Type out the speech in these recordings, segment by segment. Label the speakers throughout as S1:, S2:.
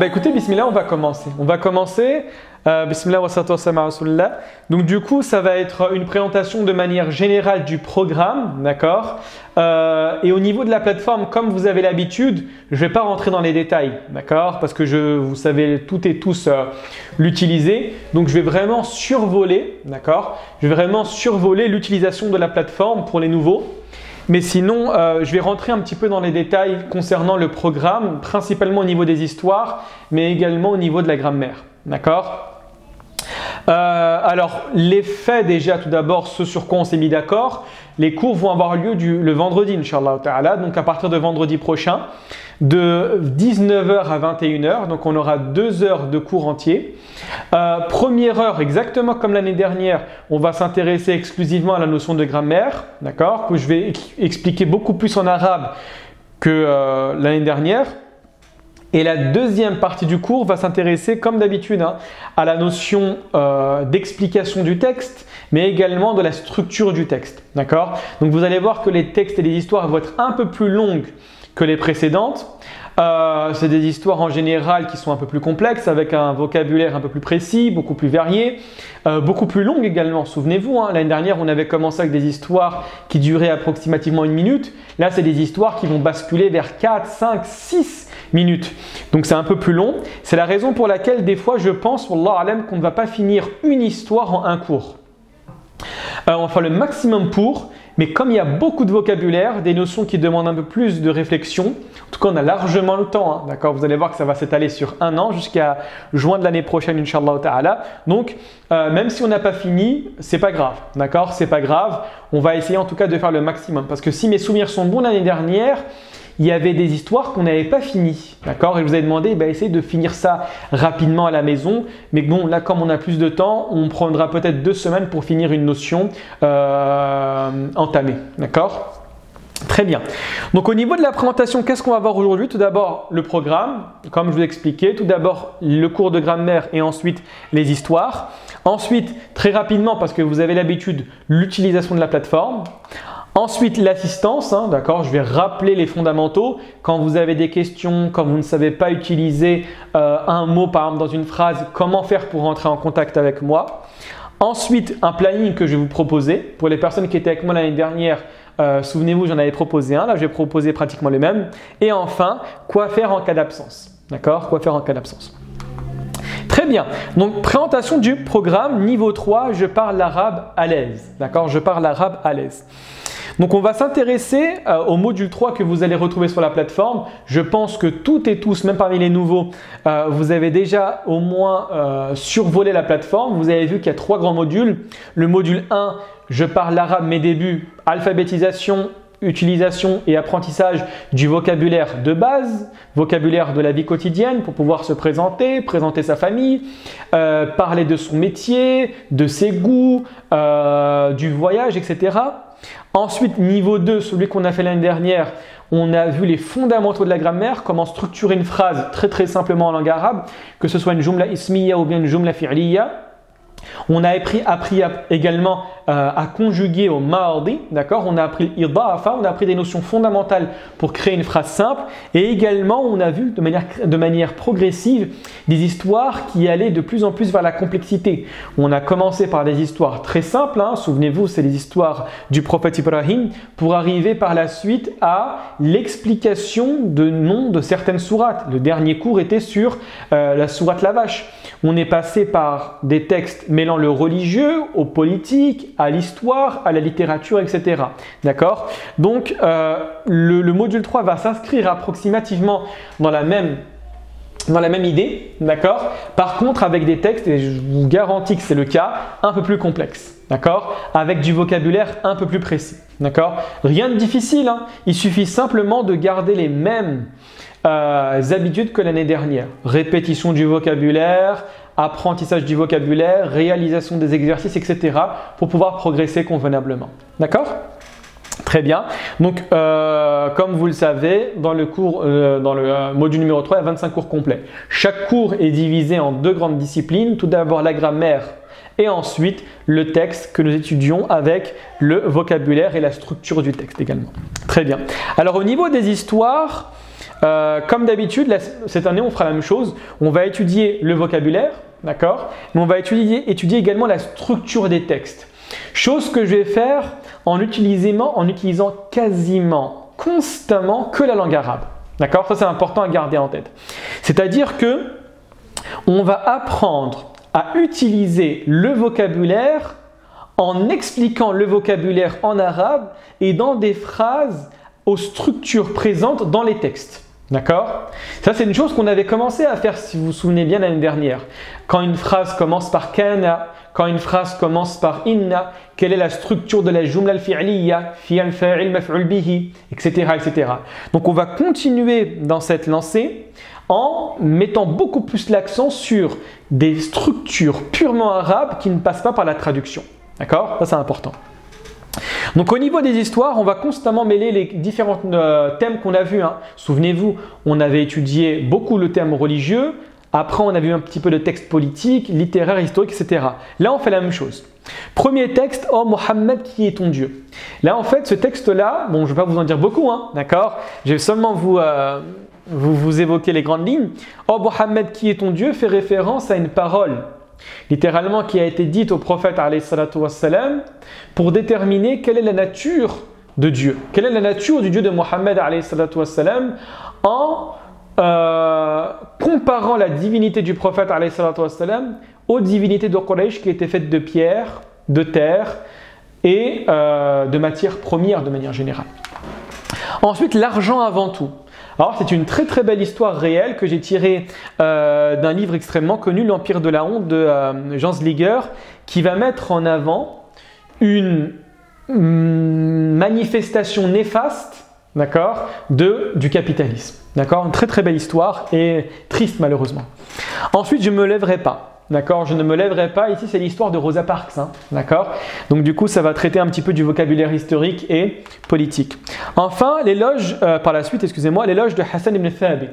S1: Écoutez, bismillah, on va commencer. Bismillah wa salatu wa salam ala rasulillah. Donc du coup, ça va être une présentation de manière générale du programme, d'accord. Et au niveau de la plateforme, comme vous avez l'habitude, je ne vais pas rentrer dans les détails, d'accord, parce que vous savez toutes et tous l'utiliser. Donc je vais vraiment survoler, d'accord. Je vais vraiment survoler l'utilisation de la plateforme pour les nouveaux. Mais sinon, je vais rentrer un petit peu dans les détails concernant le programme, principalement au niveau des histoires, mais également au niveau de la grammaire. D'accord ? Alors, les faits déjà, tout d'abord, ce sur quoi on s'est mis d'accord, les cours vont avoir lieu le vendredi, Inch'Allah Ta'ala, donc à partir de vendredi prochain, de 19h à 21h, donc on aura 2 heures de cours entiers. Première heure, exactement comme l'année dernière, on va s'intéresser exclusivement à la notion de grammaire, d'accord, que je vais expliquer beaucoup plus en arabe que l'année dernière. Et la deuxième partie du cours va s'intéresser, comme d'habitude, à la notion d'explication du texte, mais également de la structure du texte, d'accord. Donc vous allez voir que les textes et les histoires vont être un peu plus longues que les précédentes. C'est des histoires en général qui sont un peu plus complexes, avec un vocabulaire un peu plus précis, beaucoup plus varié, beaucoup plus longues également. Souvenez-vous, l'année dernière, on avait commencé avec des histoires qui duraient approximativement 1 minute. Là, c'est des histoires qui vont basculer vers 4, 5, 6 minutes. Donc, c'est un peu plus long. C'est la raison pour laquelle, des fois, je pense, wallah alam, qu'on ne va pas finir une histoire en un cours. On va faire le maximum pour, mais comme il y a beaucoup de vocabulaire, des notions qui demandent un peu plus de réflexion, en tout cas on a largement le temps, d'accord. Vous allez voir que ça va s'étaler sur 1 an jusqu'à juin de l'année prochaine, Inch'Allah Ta'ala. Donc même si on n'a pas fini, c'est pas grave, d'accord, c'est pas grave. On va essayer en tout cas de faire le maximum, parce que si mes souvenirs sont bons, l'année dernière, il y avait des histoires qu'on n'avait pas finies, d'accord. Et je vous ai demandé, essayez de finir ça rapidement à la maison. Mais bon, là, comme on a plus de temps, on prendra peut-être 2 semaines pour finir une notion entamée, d'accord. Très bien. Donc, au niveau de la présentation, qu'est-ce qu'on va voir aujourd'hui? Tout d'abord, le programme, comme je vous ai expliqué. Tout d'abord, le cours de grammaire et ensuite les histoires. Ensuite, très rapidement, parce que vous avez l'habitude, l'utilisation de la plateforme. Ensuite, l'assistance, d'accord, je vais rappeler les fondamentaux. Quand vous avez des questions, quand vous ne savez pas utiliser un mot par exemple dans une phrase, comment faire pour rentrer en contact avec moi. Ensuite, un planning que je vais vous proposer. Pour les personnes qui étaient avec moi l'année dernière, souvenez-vous, j'en avais proposé un. Là, je vais proposer pratiquement le même. Et enfin, quoi faire en cas d'absence. D'accord, quoi faire en cas d'absence. Très bien, donc présentation du programme niveau 3, je parle l'arabe à l'aise. D'accord, je parle l'arabe à l'aise. Donc on va s'intéresser au module 3 que vous allez retrouver sur la plateforme. Je pense que toutes et tous, même parmi les nouveaux, vous avez déjà au moins survolé la plateforme. Vous avez vu qu'il y a 3 grands modules. Le module 1, je parle l'arabe, mes débuts, alphabétisation, utilisation et apprentissage du vocabulaire de base, vocabulaire de la vie quotidienne pour pouvoir se présenter, présenter sa famille, parler de son métier, de ses goûts, du voyage, etc. Ensuite, niveau 2, celui qu'on a fait l'année dernière, on a vu les fondamentaux de la grammaire, comment structurer une phrase très simplement en langue arabe, que ce soit une jumla ismiya ou bien une jumla fi'liya. On a appris également à conjuguer au mardi, d'accord. On a appris l'idafa, on a appris des notions fondamentales pour créer une phrase simple. Et également, on a vu de manière progressive des histoires qui allaient de plus en plus vers la complexité. On a commencé par des histoires très simples, souvenez-vous, c'est les histoires du prophète Ibrahim, pour arriver par la suite à l'explication de noms de certaines sourates. Le dernier cours était sur la sourate la vache. On est passé par des textes mêlant le religieux au politique, à l'histoire, à la littérature, etc. D'accord? Donc, le module 3 va s'inscrire approximativement dans la même idée, d'accord? Par contre, avec des textes, et je vous garantis que c'est le cas, un peu plus complexes, d'accord? Avec du vocabulaire un peu plus précis, d'accord? Rien de difficile, il suffit simplement de garder les mêmes habitudes que l'année dernière. Répétition du vocabulaire, apprentissage du vocabulaire, réalisation des exercices, etc. pour pouvoir progresser convenablement. D'accord? Très bien. Donc, comme vous le savez, dans le module numéro 3, il y a 25 cours complets. Chaque cours est divisé en 2 grandes disciplines. Tout d'abord, la grammaire et ensuite le texte que nous étudions avec le vocabulaire et la structure du texte également. Très bien. Alors, au niveau des histoires, comme d'habitude, cette année, on fera la même chose. On va étudier le vocabulaire, d'accord? Mais on va étudier également la structure des textes. Chose que je vais faire en utilisant quasiment constamment que la langue arabe. D'accord? Ça, c'est important à garder en tête. C'est-à-dire que on va apprendre à utiliser le vocabulaire en expliquant le vocabulaire en arabe et dans des phrases aux structures présentes dans les textes. D'accord? Ça, c'est une chose qu'on avait commencé à faire, si vous vous souvenez bien, l'année dernière. Quand une phrase commence par kana, quand une phrase commence par inna, quelle est la structure de la jumla al-fi'liya, fi'al fa'il maf'ul bihi, etc., etc. Donc, on va continuer dans cette lancée en mettant beaucoup plus l'accent sur des structures purement arabes qui ne passent pas par la traduction. D'accord? Ça, c'est important. Donc au niveau des histoires, on va constamment mêler les différents thèmes qu'on a vus. Souvenez-vous, on avait étudié beaucoup le thème religieux, après on a vu un petit peu de texte politique, littéraire, historique, etc. Là, on fait la même chose. Premier texte, « Oh Mohammed, qui est ton Dieu ?» Là, en fait, ce texte-là, bon, je ne vais pas vous en dire beaucoup, d'accord? Je vais seulement vous évoquer les grandes lignes. « Oh Mohammed, qui est ton Dieu ?» fait référence à une parole littéralement qui a été dite au prophète alayhi salatu wassalam pour déterminer quelle est la nature de Dieu. Quelle est la nature du Dieu de Mohammed alayhi salatu wassalam en comparant la divinité du prophète alayhi salatu wassalam aux divinités de Quraysh qui étaient faites de pierre, de terre et de matières premières de manière générale. Ensuite, l'argent avant tout. Alors, c'est une très très belle histoire réelle que j'ai tirée d'un livre extrêmement connu, L'Empire de la honte de Jean Zliger, qui va mettre en avant une manifestation néfaste, d'accord, du capitalisme. D'accord, une très très belle histoire et triste malheureusement. Ensuite, je ne me lèverai pas. D'accord, je ne me lèverai pas. Ici, c'est l'histoire de Rosa Parks. D'accord. Donc, du coup, ça va traiter un petit peu du vocabulaire historique et politique. Enfin, l'éloge, par la suite, excusez-moi, l'éloge de Hassan ibn Thabit.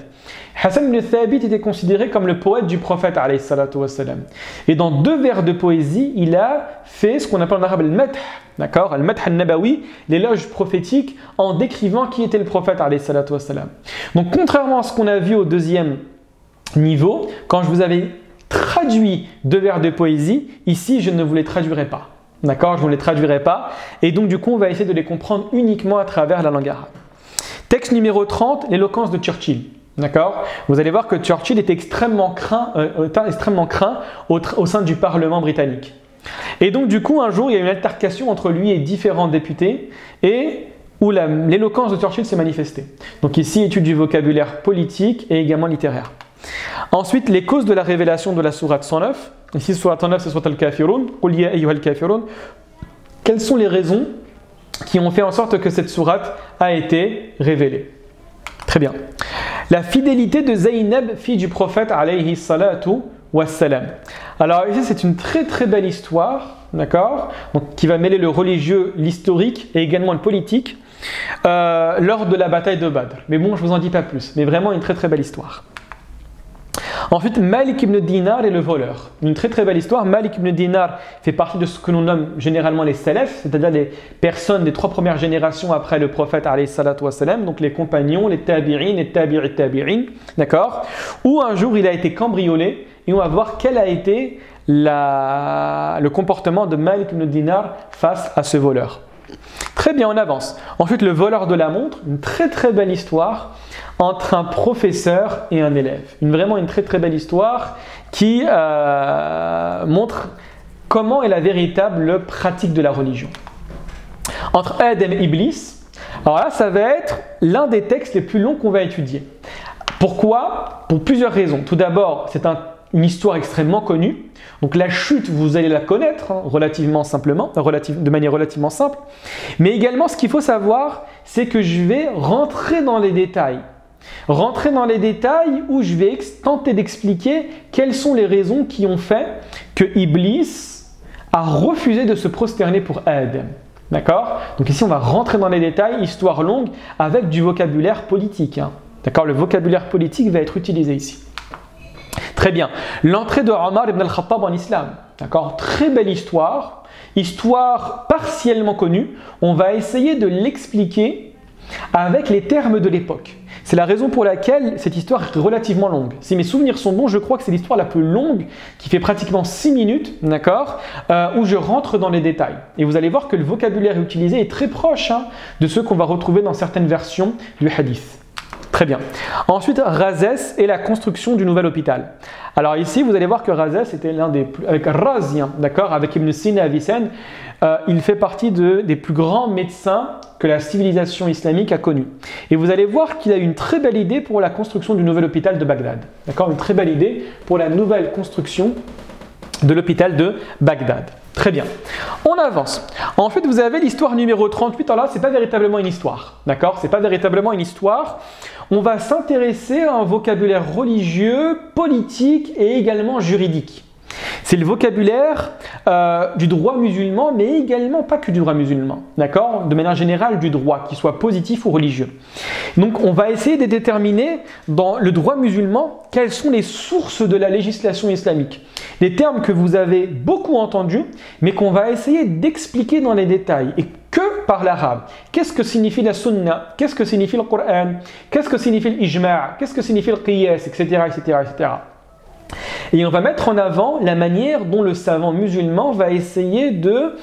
S1: Hassan ibn Thabit était considéré comme le poète du prophète, alayhi salatu wassalam. Et dans 2 vers de poésie, il a fait ce qu'on appelle en arabe al-madh. D'accord, al-madh al-nabawi, l'éloge prophétique, en décrivant qui était le prophète, alayhi salatu wassalam. Donc, contrairement à ce qu'on a vu au 2e niveau, quand je vous avais traduit 2 vers de poésie, ici je ne vous les traduirai pas. D'accord, je ne vous les traduirai pas. Et donc du coup, on va essayer de les comprendre uniquement à travers la langue arabe. Texte numéro 30, l'éloquence de Churchill. D'accord, vous allez voir que Churchill était extrêmement craint au sein du Parlement britannique. Et donc du coup, un jour, il y a eu une altercation entre lui et différents députés et où l'éloquence de Churchill s'est manifestée. Donc ici, étude du vocabulaire politique et également littéraire. Ensuite, les causes de la révélation de la sourate 109. Ici, sourate 109, c'est sourate al-Kafirun. Qul ya ayyuhal kafirun. Quelles sont les raisons qui ont fait en sorte que cette sourate a été révélée? Très bien. La fidélité de Zaynab, fille du prophète, alayhi salatu wassalam. Alors ici, c'est une très très belle histoire, d'accord, donc qui va mêler le religieux, l'historique et également le politique lors de la bataille de Badr. Mais bon, je ne vous en dis pas plus. Mais vraiment une très très belle histoire. Ensuite, Malik ibn Dinar et le voleur. Une très très belle histoire. Malik ibn Dinar fait partie de ce que l'on nomme généralement les salaf, c'est-à-dire les personnes des 3 premières générations après le prophète alayhi salatu wassalam, donc les compagnons, les tabi'in, les tabi'in, d'accord, où un jour il a été cambriolé et on va voir quel a été le comportement de Malik ibn Dinar face à ce voleur. Très bien, on avance. Ensuite, le voleur de la montre, une très très belle histoire entre un professeur et un élève. Vraiment une très très belle histoire qui montre comment est la véritable pratique de la religion. Entre Adam et Iblis, alors là ça va être l'un des textes les plus longs qu'on va étudier. Pourquoi? Pour plusieurs raisons. Tout d'abord, c'est une histoire extrêmement connue. Donc la chute, vous allez la connaître relativement simplement, de manière relativement simple. Mais également, ce qu'il faut savoir, c'est que je vais rentrer dans les détails. Où je vais tenter d'expliquer quelles sont les raisons qui ont fait que Iblis a refusé de se prosterner pour Adam. D'accord? Donc ici, on va rentrer dans les détails, histoire longue, avec du vocabulaire politique. D'accord? Le vocabulaire politique va être utilisé ici. Très bien. L'entrée de Omar ibn al-Khattab en islam. D'accord? Très belle histoire. Histoire partiellement connue. On va essayer de l'expliquer avec les termes de l'époque. C'est la raison pour laquelle cette histoire est relativement longue. Si mes souvenirs sont bons, je crois que c'est l'histoire la plus longue, qui fait pratiquement 6 minutes, d'accord, où je rentre dans les détails. Et vous allez voir que le vocabulaire utilisé est très proche de ceux qu'on va retrouver dans certaines versions du hadith. Très bien. Ensuite, Razès et la construction du nouvel hôpital. Alors ici, vous allez voir que Razès était l'un des plus... avec Razi, d'accord, avec Ibn Sina Avicenne, il fait partie des plus grands médecins que la civilisation islamique a connu. Et vous allez voir qu'il a eu une très belle idée pour la construction du nouvel hôpital de Bagdad. D'accord, une très belle idée pour la nouvelle construction de l'hôpital de Bagdad. Très bien. On avance. Ensuite, vous avez l'histoire numéro 38. Alors là, ce n'est pas véritablement une histoire. D'accord? Ce n'est pas véritablement une histoire. On va s'intéresser à un vocabulaire religieux, politique et également juridique. C'est le vocabulaire du droit musulman, mais également pas que du droit musulman. D'accord? De manière générale, du droit, qu'il soit positif ou religieux. Donc, on va essayer de déterminer dans le droit musulman quelles sont les sources de la législation islamique. Des termes que vous avez beaucoup entendus, mais qu'on va essayer d'expliquer dans les détails et que par l'arabe. Qu'est-ce que signifie la sunna? Qu'est-ce que signifie le Coran? Qu'est-ce que signifie l'ijma'? Qu'est-ce que signifie le qiyas? Etc., etc., etc. Et on va mettre en avant la manière dont le savant musulman va essayer de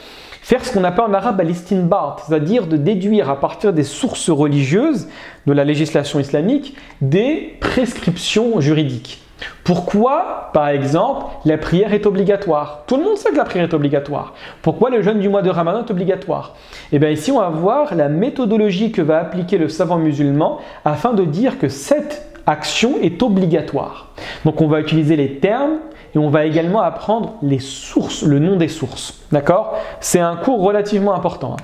S1: faire ce qu'on appelle en arabe al-istinbat, c'est-à-dire de déduire à partir des sources religieuses de la législation islamique des prescriptions juridiques. Pourquoi, par exemple, la prière est obligatoire? Tout le monde sait que la prière est obligatoire. Pourquoi le jeûne du mois de Ramadan est obligatoire? Et bien ici, on va voir la méthodologie que va appliquer le savant musulman afin de dire que cette action est obligatoire. Donc on va utiliser les termes et on va également apprendre les sources, le nom des sources. D'accord? C'est un cours relativement important.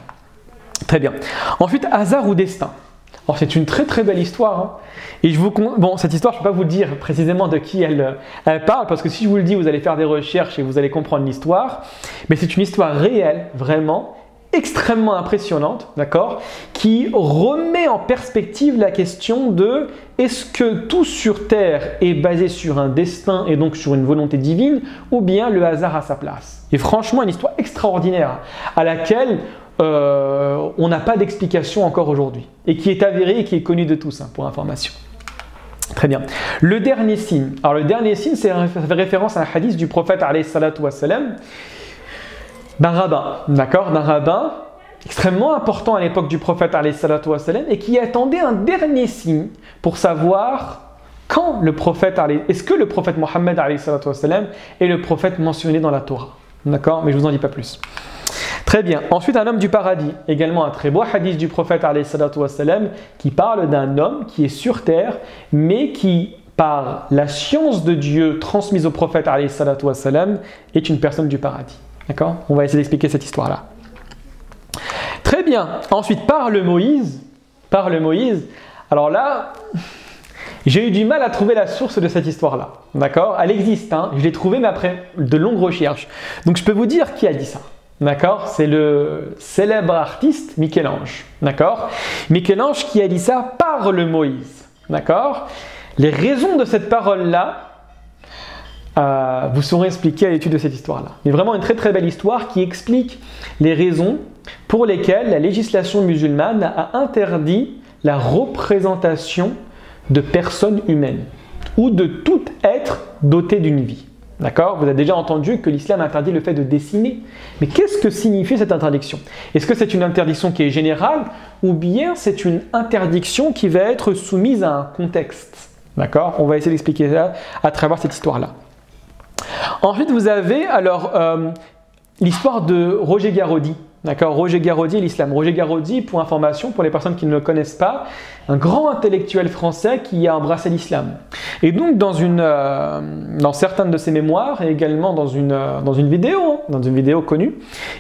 S1: Très bien. Ensuite, hasard ou destin. Alors c'est une très très belle histoire. Et bon, cette histoire, je ne peux pas vous dire précisément de qui elle parle, parce que si je vous le dis, vous allez faire des recherches et vous allez comprendre l'histoire. Mais c'est une histoire réelle, vraiment, extrêmement impressionnante, d'accord, qui remet en perspective la question de est-ce que tout sur Terre est basé sur un destin et donc sur une volonté divine, ou bien le hasard à sa place. Et franchement, une histoire extraordinaire à laquelle on n'a pas d'explication encore aujourd'hui et qui est avérée et qui est connue de tous, pour information. Très bien. Le dernier signe. Alors le dernier signe, ça fait référence à un hadith du prophète alayhi salatu wassalam, d'un rabbin, d'accord, d'un rabbin extrêmement important à l'époque du prophète alayhi salatu wassalam et qui attendait un dernier signe pour savoir quand le prophète, est-ce que le prophète Mohammed alayhi salatu wassalam est le prophète mentionné dans la Torah, d'accord, mais je vous en dis pas plus. Très bien. Ensuite, un homme du paradis, également un très beau hadith du prophète alayhi salatu wassalam qui parle d'un homme qui est sur terre mais qui, par la science de Dieu transmise au prophète alayhi salatu wassalam, est une personne du paradis. D'accord? On va essayer d'expliquer cette histoire-là. Très bien. Ensuite, parle Moïse. Alors là, j'ai eu du mal à trouver la source de cette histoire-là. D'accord? Elle existe, je l'ai trouvée, mais après de longues recherches. Donc je peux vous dire qui a dit ça. D'accord? C'est le célèbre artiste Michel-Ange. D'accord? Michel-Ange qui a dit ça par le Moïse. D'accord? Les raisons de cette parole-là, vous saurez expliquer à l'étude de cette histoire-là. Mais vraiment une très très belle histoire qui explique les raisons pour lesquelles la législation musulmane a interdit la représentation de personnes humaines ou de tout être doté d'une vie. D'accord? Vous avez déjà entendu que l'islam interdit le fait de dessiner. Mais qu'est-ce que signifie cette interdiction? Est-ce que c'est une interdiction qui est générale ou bien c'est une interdiction qui va être soumise à un contexte? D'accord? On va essayer d'expliquer ça à travers cette histoire-là. Ensuite, vous avez alors l'histoire de Roger Garaudy. D'accord? Roger Garaudy et l'islam. Roger Garaudy, pour information, pour les personnes qui ne le connaissent pas, un grand intellectuel français qui a embrassé l'islam. Et donc, dans certaines de ses mémoires et également dans une vidéo connue,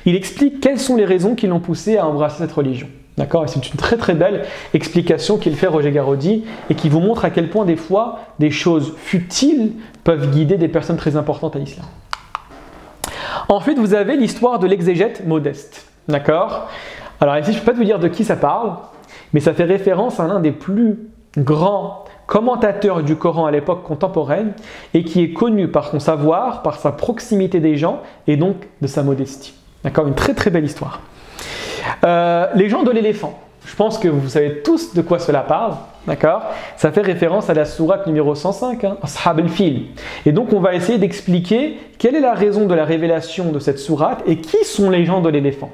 S1: il explique quelles sont les raisons qui l'ont poussé à embrasser cette religion. D'accord? Et c'est une très très belle explication qu'il fait Roger Garaudy et qui vous montre à quel point des fois des choses futiles peuvent guider des personnes très importantes à l'islam. Ensuite, vous avez l'histoire de l'exégète Modeste. D'accord? Alors ici, je ne peux pas vous dire de qui ça parle, mais ça fait référence à l'un des plus grands commentateurs du Coran à l'époque contemporaine et qui est connu par son savoir, par sa proximité des gens et donc de sa modestie. D'accord? Une très très belle histoire. Légende de l'éléphant. Je pense que vous savez tous de quoi cela parle. D'accord? Ça fait référence à la sourate numéro 105, Ashab al-Fil. Et donc on va essayer d'expliquer quelle est la raison de la révélation de cette sourate et qui sont les gens de l'éléphant.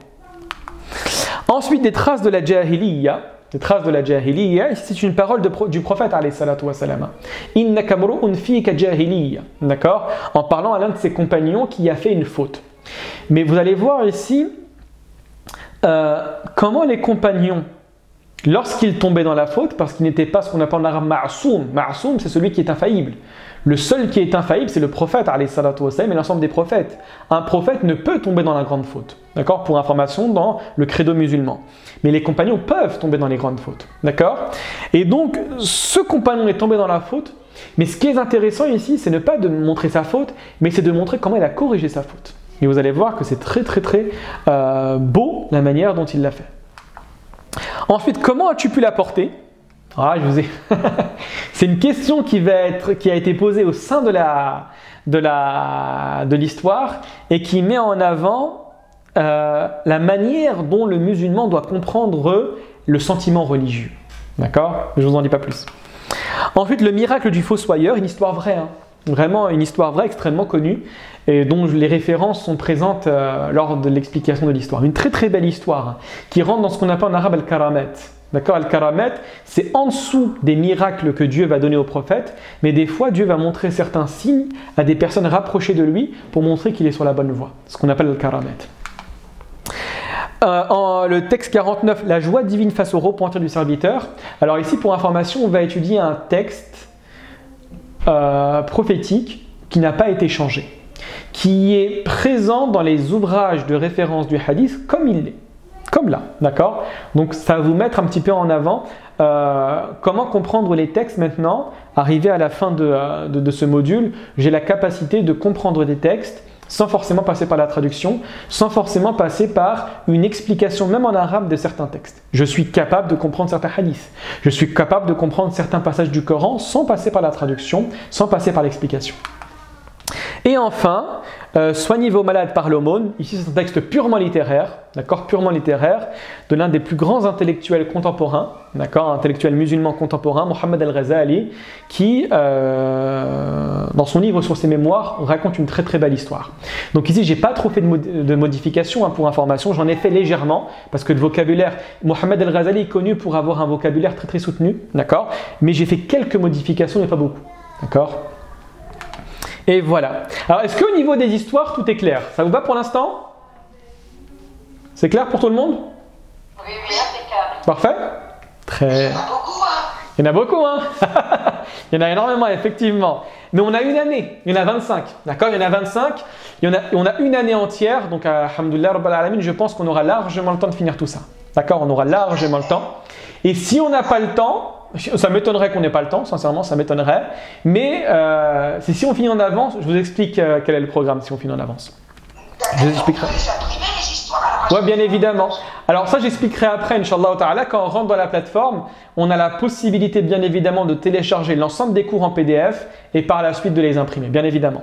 S1: Ensuite, des traces de la Jahiliya. Les traces de la Jahiliya, c'est une parole du prophète alayhi salatu wa salam. Innaka mru'un fika jahiliya. D'accord? En parlant à l'un de ses compagnons qui a fait une faute. Mais vous allez voir ici comment les compagnons, lorsqu'ils tombaient dans la faute, parce qu'ils n'étaient pas ce qu'on appelle en arabe ma'soum. Ma'soum, c'est celui qui est infaillible. Le seul qui est infaillible, c'est le prophète alayhi salatu wa salam et l'ensemble des prophètes. Un prophète ne peut tomber dans la grande faute. D'accord? Pour information, dans le credo musulman. Mais les compagnons peuvent tomber dans les grandes fautes. D'accord? Et donc, ce compagnon est tombé dans la faute. Mais ce qui est intéressant ici, c'est ne pas de montrer sa faute, mais c'est de montrer comment il a corrigé sa faute. Et vous allez voir que c'est très beau la manière dont il l'a fait. Ensuite, comment as-tu pu la porter? Ah, je vous ai. C'est une question qui a été posée au sein de l'histoire et qui met en avant la manière dont le musulman doit comprendre le sentiment religieux. D'accord? Je ne vous en dis pas plus. Ensuite, le miracle du fossoyeur, une histoire vraie. Vraiment une histoire vraie, extrêmement connue, et dont les références sont présentes lors de l'explication de l'histoire. Une très belle histoire qui rentre dans ce qu'on appelle en arabe al-karamet. D'accord? Al-karamet, c'est en dessous des miracles que Dieu va donner aux prophètes, mais des fois Dieu va montrer certains signes à des personnes rapprochées de lui pour montrer qu'il est sur la bonne voie. Ce qu'on appelle al-karamet. Le texte 49, la joie divine face au repentir du serviteur. Alors ici, pour information, on va étudier un texte prophétique qui n'a pas été changé, qui est présent dans les ouvrages de référence du hadith comme il est, comme là, d'accord? Donc ça va vous mettre un petit peu en avant comment comprendre les textes maintenant. Arrivé à la fin de ce module, j'ai la capacité de comprendre des textes sans forcément passer par la traduction, sans forcément passer par une explication même en arabe de certains textes. Je suis capable de comprendre certains hadiths. Je suis capable de comprendre certains passages du Coran sans passer par la traduction, sans passer par l'explication. Et enfin, soignez vos malades par l'aumône. Ici, c'est un texte purement littéraire, d'accord, purement littéraire, de l'un des plus grands intellectuels contemporains, d'accord, intellectuel musulman contemporain, Mohammed al-Ghazali, qui, dans son livre sur ses mémoires, raconte une très belle histoire. Donc ici, j'ai pas trop fait de modifications pour information, j'en ai fait légèrement, parce que le vocabulaire, Mohammed al-Ghazali est connu pour avoir un vocabulaire très soutenu, d'accord, mais j'ai fait quelques modifications, mais pas beaucoup, d'accord. Et voilà. Alors, est-ce qu'au niveau des histoires, tout est clair? Ça vous va pour l'instant? C'est clair pour tout le monde?
S2: Oui, impeccable.
S1: Parfait? Très. Il y en a beaucoup, hein? Il y en a énormément, effectivement. Mais on a une année, il y en a 25. D'accord? Il y en a 25. On a une année entière. Donc, alhamdoulilah, Rabbil Alamin, je pense qu'on aura largement le temps de finir tout ça. D'accord? On aura largement le temps. Et si on n'a pas le temps, ça m'étonnerait qu'on n'ait pas le temps, sincèrement, ça m'étonnerait. Mais si on finit en avance, je vous explique quel est le programme si on finit en avance. Je vous expliquerai. Oui, bien évidemment. Alors ça, j'expliquerai après, Inch'Allah Ta'ala, quand on rentre dans la plateforme, on a la possibilité, bien évidemment, de télécharger l'ensemble des cours en PDF et par la suite de les imprimer, bien évidemment.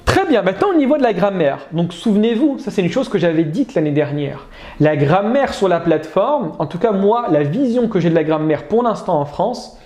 S1: Très bien, maintenant au niveau de la grammaire. Donc souvenez-vous, ça c'est une chose que j'avais dite l'année dernière. La grammaire sur la plateforme, en tout cas moi, la vision que j'ai de la grammaire pour l'instant en France,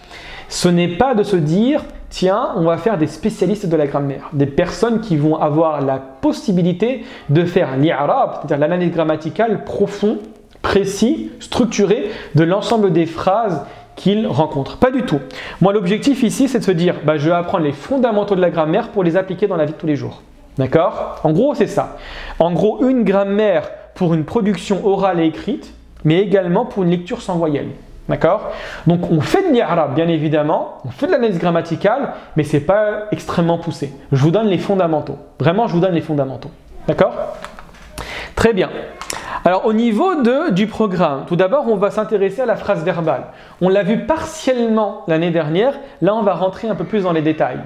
S1: ce n'est pas de se dire, tiens, on va faire des spécialistes de la grammaire. Des personnes qui vont avoir la possibilité de faire l'i'rab, c'est-à-dire l'analyse grammaticale profond, précis, structuré de l'ensemble des phrases qu'ils rencontrent. Pas du tout. Moi, l'objectif ici, c'est de se dire, je vais apprendre les fondamentaux de la grammaire pour les appliquer dans la vie de tous les jours. D'accord? En gros, c'est ça. En gros, une grammaire pour une production orale et écrite, mais également pour une lecture sans voyelle. D'accord? Donc, on fait de l'i'rab, bien évidemment, on fait de l'analyse grammaticale, mais ce n'est pas extrêmement poussé. Je vous donne les fondamentaux. Vraiment, je vous donne les fondamentaux. D'accord? Très bien. Alors, au niveau du programme, tout d'abord, on va s'intéresser à la phrase verbale. On l'a vu partiellement l'année dernière. Là, on va rentrer un peu plus dans les détails.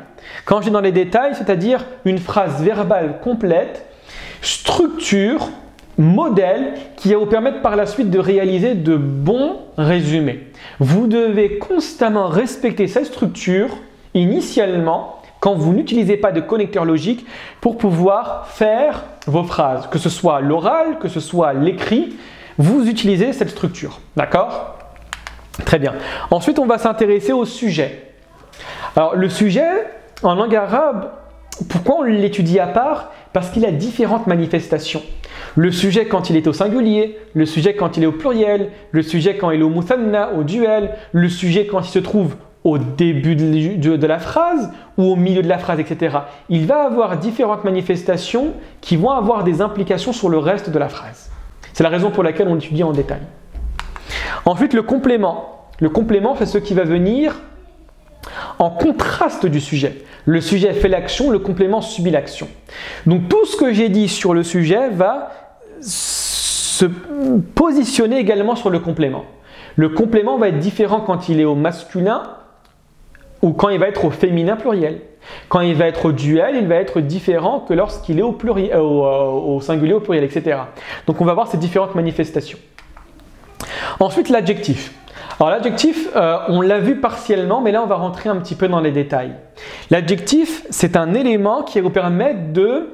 S1: Quand je dis dans les détails, c'est-à-dire une phrase verbale complète, structure, modèle, qui va vous permettre par la suite de réaliser de bons résumés. Vous devez constamment respecter cette structure initialement, quand vous n'utilisez pas de connecteur logique pour pouvoir faire vos phrases, que ce soit l'oral, que ce soit l'écrit, vous utilisez cette structure, d'accord? Très bien. Ensuite, on va s'intéresser au sujet. Alors, le sujet, en langue arabe, pourquoi on l'étudie à part? Parce qu'il a différentes manifestations. Le sujet quand il est au singulier, le sujet quand il est au pluriel, le sujet quand il est au muthanna, au duel, le sujet quand il se trouve au début de la phrase ou au milieu de la phrase, etc. Il va avoir différentes manifestations qui vont avoir des implications sur le reste de la phrase. C'est la raison pour laquelle on l'étudie en détail. Ensuite, le complément. Le complément, c'est ce qui va venir en contraste du sujet. Le sujet fait l'action, le complément subit l'action. Donc tout ce que j'ai dit sur le sujet va se positionner également sur le complément. Le complément va être différent quand il est au masculin ou quand il va être au féminin pluriel. Quand il va être au duel, il va être différent que lorsqu'il est au, au singulier, au pluriel, etc. Donc on va voir ces différentes manifestations. Ensuite, l'adjectif. Alors l'adjectif, on l'a vu partiellement, mais là on va rentrer un petit peu dans les détails. L'adjectif, c'est un élément qui va vous permettre de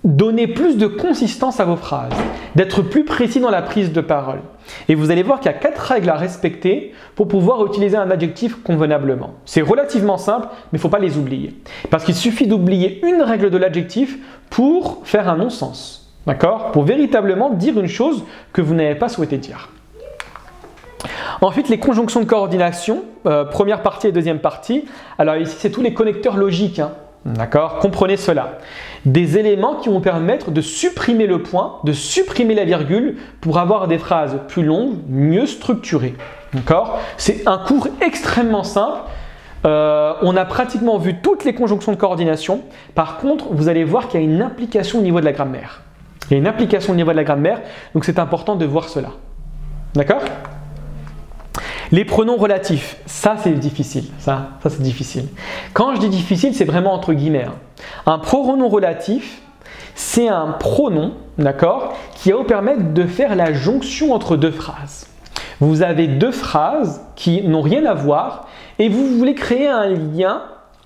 S1: donner plus de consistance à vos phrases, d'être plus précis dans la prise de parole. Et vous allez voir qu'il y a 4 règles à respecter pour pouvoir utiliser un adjectif convenablement. C'est relativement simple, mais il ne faut pas les oublier. Parce qu'il suffit d'oublier une règle de l'adjectif pour faire un non-sens. D'accord? Pour véritablement dire une chose que vous n'avez pas souhaité dire. Ensuite, les conjonctions de coordination, première partie et deuxième partie. Alors ici, c'est tous les connecteurs logiques. D'accord? Comprenez cela. Des éléments qui vont permettre de supprimer le point, de supprimer la virgule pour avoir des phrases plus longues, mieux structurées. D'accord? C'est un cours extrêmement simple. On a pratiquement vu toutes les conjonctions de coordination. Par contre, vous allez voir qu'il y a une implication au niveau de la grammaire. Il y a une application au niveau de la grammaire, donc c'est important de voir cela. D'accord? Les pronoms relatifs, ça c'est difficile. Ça c'est difficile. Quand je dis difficile, c'est vraiment entre guillemets. Un pronom relatif, c'est un pronom, d'accord, qui va vous permettre de faire la jonction entre deux phrases. Vous avez deux phrases qui n'ont rien à voir et vous voulez créer un lien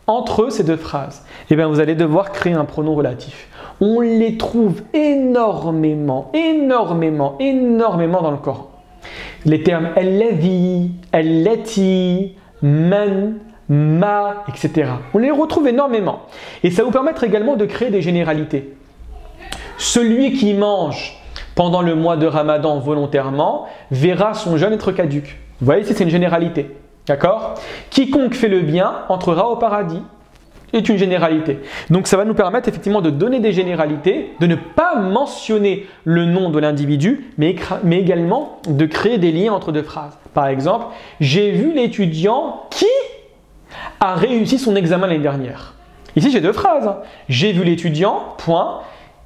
S1: entre ces deux phrases. Et bien vous allez devoir créer un pronom relatif. On les trouve énormément dans le Coran. Les termes allazi, allati, man, ma, etc. On les retrouve énormément. Et ça va vous permettre également de créer des généralités. Celui qui mange pendant le mois de Ramadan volontairement verra son jeûne être caduc. Vous voyez, ici c'est une généralité. D'accord? Quiconque fait le bien entrera au paradis. Est une généralité. Donc ça va nous permettre effectivement de donner des généralités, de ne pas mentionner le nom de l'individu, mais également de créer des liens entre deux phrases. Par exemple, j'ai vu l'étudiant qui a réussi son examen l'année dernière. Ici j'ai deux phrases. J'ai vu l'étudiant, point,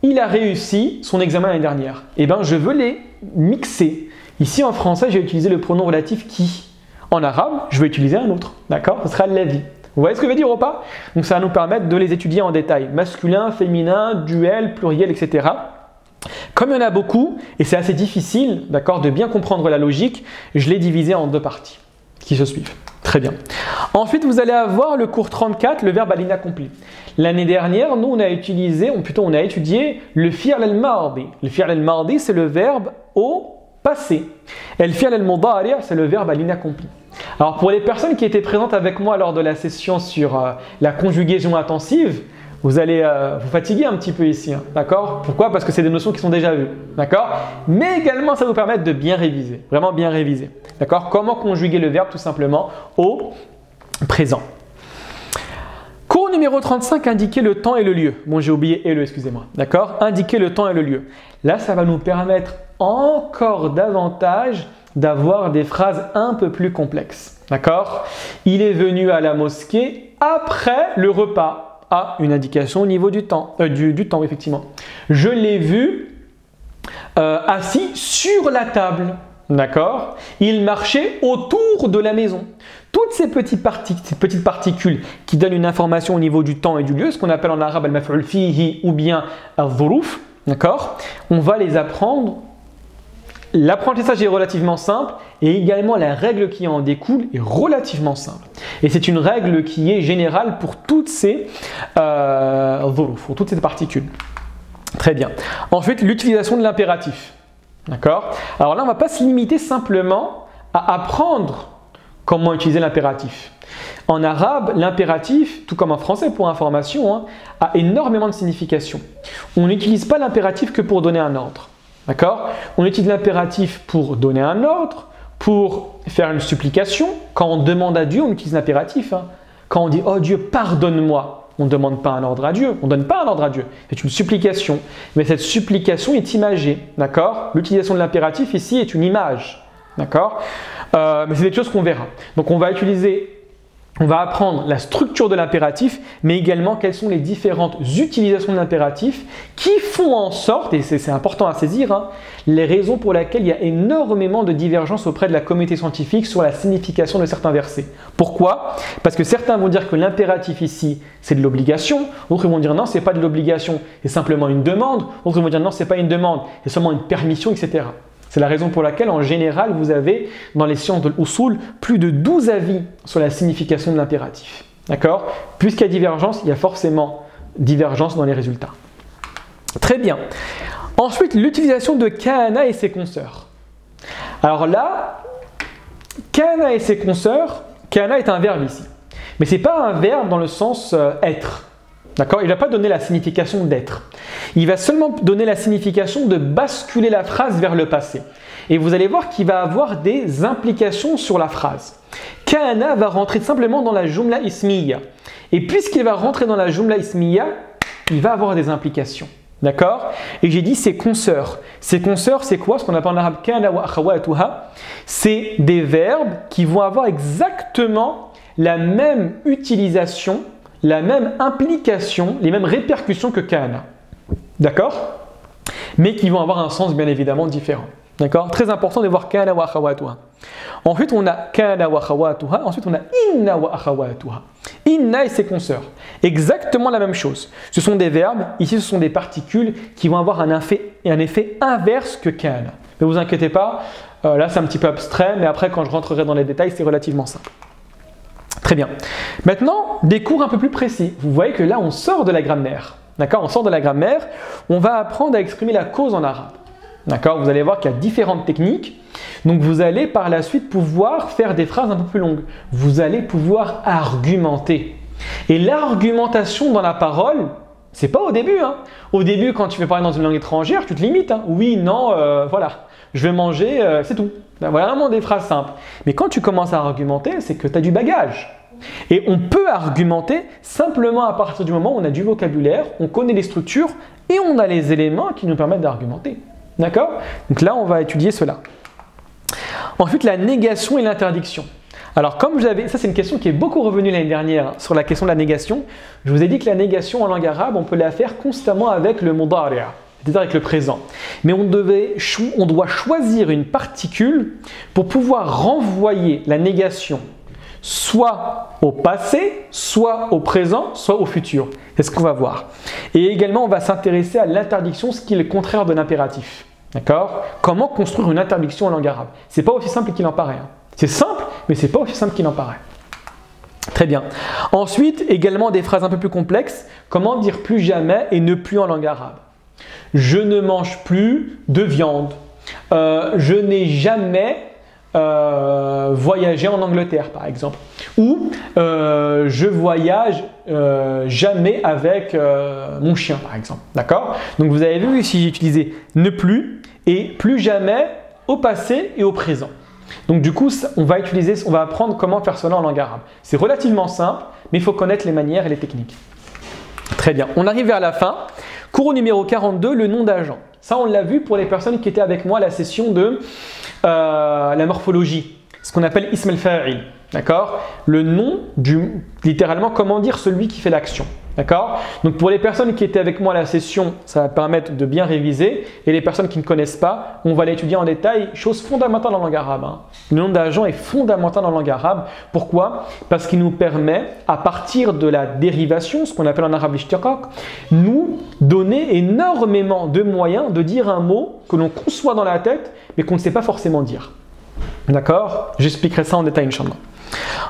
S1: il a réussi son examen l'année dernière. Eh bien je veux les mixer. Ici en français j'ai utilisé le pronom relatif qui. En arabe, je vais utiliser un autre. D'accord? Ce sera l'avis. Vous voyez ce que je veux dire ou pas? Donc ça va nous permettre de les étudier en détail. Masculin, féminin, duel, pluriel, etc. Comme il y en a beaucoup, et c'est assez difficile, d'accord, de bien comprendre la logique, je l'ai divisé en deux parties qui se suivent. Très bien. Ensuite, vous allez avoir le cours 34, le verbe à l'inaccompli. L'année dernière, nous, on a étudié le fi'l al-mardi. Le fi'l al-mardi, c'est le verbe au passé. Et le fi'l al-mudari', c'est le verbe à l'inaccompli. Alors pour les personnes qui étaient présentes avec moi lors de la session sur la conjugaison intensive, vous allez vous fatiguer un petit peu ici, d'accord? Pourquoi? Parce que c'est des notions qui sont déjà vues, d'accord? Mais également ça va vous permettre de bien réviser, vraiment bien réviser, d'accord? Comment conjuguer le verbe tout simplement au présent. Cours numéro 35, indiquer le temps et le lieu. Bon, j'ai oublié et le, excusez-moi, d'accord? Indiquer le temps et le lieu. Là, ça va nous permettre encore davantage d'avoir des phrases un peu plus complexes. D'accord? Il est venu à la mosquée après le repas. Ah, une indication au niveau du temps, du temps, effectivement. Je l'ai vu assis sur la table. D'accord? Il marchait autour de la maison. Toutes ces petites particules qui donnent une information au niveau du temps et du lieu, ce qu'on appelle en arabe al-maf'ul fihi ou bien al-dhuruf, d'accord? On va les apprendre. L'apprentissage est relativement simple et également la règle qui en découle est relativement simple. Et c'est une règle qui est générale pour toutes ces pour toutes ces particules. Très bien. Ensuite, l'utilisation de l'impératif. D'accord? Alors là, on ne va pas se limiter simplement à apprendre comment utiliser l'impératif. En arabe, l'impératif, tout comme en français pour information, a énormément de significations. On n'utilise pas l'impératif que pour donner un ordre. D'accord? On utilise l'impératif pour donner un ordre, pour faire une supplication. Quand on demande à Dieu, on utilise l'impératif. Quand on dit « Oh Dieu, pardonne-moi », on ne demande pas un ordre à Dieu, on ne donne pas un ordre à Dieu. C'est une supplication. Mais cette supplication est imagée. D'accord? L'utilisation de l'impératif ici est une image. D'accord? Mais c'est des choses qu'on verra. Donc on va apprendre la structure de l'impératif, mais également quelles sont les différentes utilisations de l'impératif qui font en sorte, et c'est important à saisir, les raisons pour lesquelles il y a énormément de divergences auprès de la communauté scientifique sur la signification de certains versets. Pourquoi? Parce que certains vont dire que l'impératif ici, c'est de l'obligation, d'autres vont dire non, c'est pas de l'obligation, c'est simplement une demande, d'autres vont dire non, c'est pas une demande, c'est seulement une permission, etc. C'est la raison pour laquelle, en général, vous avez, dans les sciences de l'usul, plus de 12 avis sur la signification de l'impératif. D'accord? Puisqu'il y a divergence, il y a forcément divergence dans les résultats. Très bien. Ensuite, l'utilisation de kana et ses consoeurs. Alors là, kana et ses consoeurs, kana est un verbe ici. Mais ce n'est pas un verbe dans le sens être. D'accord? Il ne va pas donner la signification d'être. Il va seulement donner la signification de basculer la phrase vers le passé. Et vous allez voir qu'il va avoir des implications sur la phrase. Kana va rentrer simplement dans la jumla ismiya. Et puisqu'il va rentrer dans la jumla ismiya, il va avoir des implications. D'accord? Et j'ai dit ses consoeurs. Ses consoeurs, c'est quoi? Ce qu'on appelle en arabe kana wa akhawatuha. C'est des verbes qui vont avoir exactement la même utilisation, la même implication, les mêmes répercussions que kana. D'accord? Mais qui vont avoir un sens bien évidemment différent. D'accord? Très important de voir kana wa akhawatuha. Ensuite, on a kana wa akhawatuha. Ensuite, on a inna wa akhawatuha. Inna et ses consoeurs. Exactement la même chose. Ce sont des verbes. Ici, ce sont des particules qui vont avoir un effet inverse que kana. Ne vous inquiétez pas. Là, c'est un petit peu abstrait, mais après, quand je rentrerai dans les détails, c'est relativement simple. Très bien. Maintenant, des cours un peu plus précis. Vous voyez que là, on sort de la grammaire. D'accord? On sort de la grammaire. On va apprendre à exprimer la cause en arabe. D'accord? Vous allez voir qu'il y a différentes techniques. Donc, vous allez par la suite pouvoir faire des phrases un peu plus longues. Vous allez pouvoir argumenter. Et l'argumentation dans la parole, c'est pas au début. Au début, quand tu veux parler dans une langue étrangère, tu te limites. Oui, non, voilà. Je vais manger, c'est tout. Voilà vraiment des phrases simples. Mais quand tu commences à argumenter, c'est que tu as du bagage. Et on peut argumenter simplement à partir du moment où on a du vocabulaire, on connaît les structures et on a les éléments qui nous permettent d'argumenter. D'accord? Donc là, on va étudier cela. Ensuite, la négation et l'interdiction. Alors, comme ça c'est une question qui est beaucoup revenue l'année dernière sur la question de la négation. Je vous ai dit que la négation en langue arabe, on peut la faire constamment avec le mudari', c'est-à-dire avec le présent. Mais on doit choisir une particule pour pouvoir renvoyer la négation soit au passé, soit au présent, soit au futur. C'est ce qu'on va voir. Et également, on va s'intéresser à l'interdiction, ce qui est le contraire de l'impératif. D'accord? Comment construire une interdiction en langue arabe? C'est pas aussi simple qu'il en paraît. C'est simple, mais c'est pas aussi simple qu'il en paraît. Très bien. Ensuite, également des phrases un peu plus complexes. Comment dire plus jamais et ne plus en langue arabe? Je ne mange plus de viande. Je n'ai jamais voyagé en Angleterre, par exemple. Ou je voyage jamais avec mon chien, par exemple. D'accord? Donc vous avez vu ici, j'ai utilisé ne plus et plus jamais au passé et au présent. Donc du coup, on va apprendre comment faire cela en langue arabe. C'est relativement simple, mais il faut connaître les manières et les techniques. Très bien. On arrive vers la fin. Cours numéro 42, le nom d'agent. Ça, on l'a vu pour les personnes qui étaient avec moi à la session de la morphologie, ce qu'on appelle ism al-fa'il. D'accord? Le nom littéralement, comment dire celui qui fait l'action. D'accord? Donc pour les personnes qui étaient avec moi à la session, ça va permettre de bien réviser. Et les personnes qui ne connaissent pas, on va l'étudier en détail. Chose fondamentale en langue arabe. Le nom d'agent est fondamental en langue arabe. Pourquoi? Parce qu'il nous permet, à partir de la dérivation, ce qu'on appelle en arabe l'ishtiqaq, nous donner énormément de moyens de dire un mot que l'on conçoit dans la tête, mais qu'on ne sait pas forcément dire. D'accord? J'expliquerai ça en détail, Inch'Allah.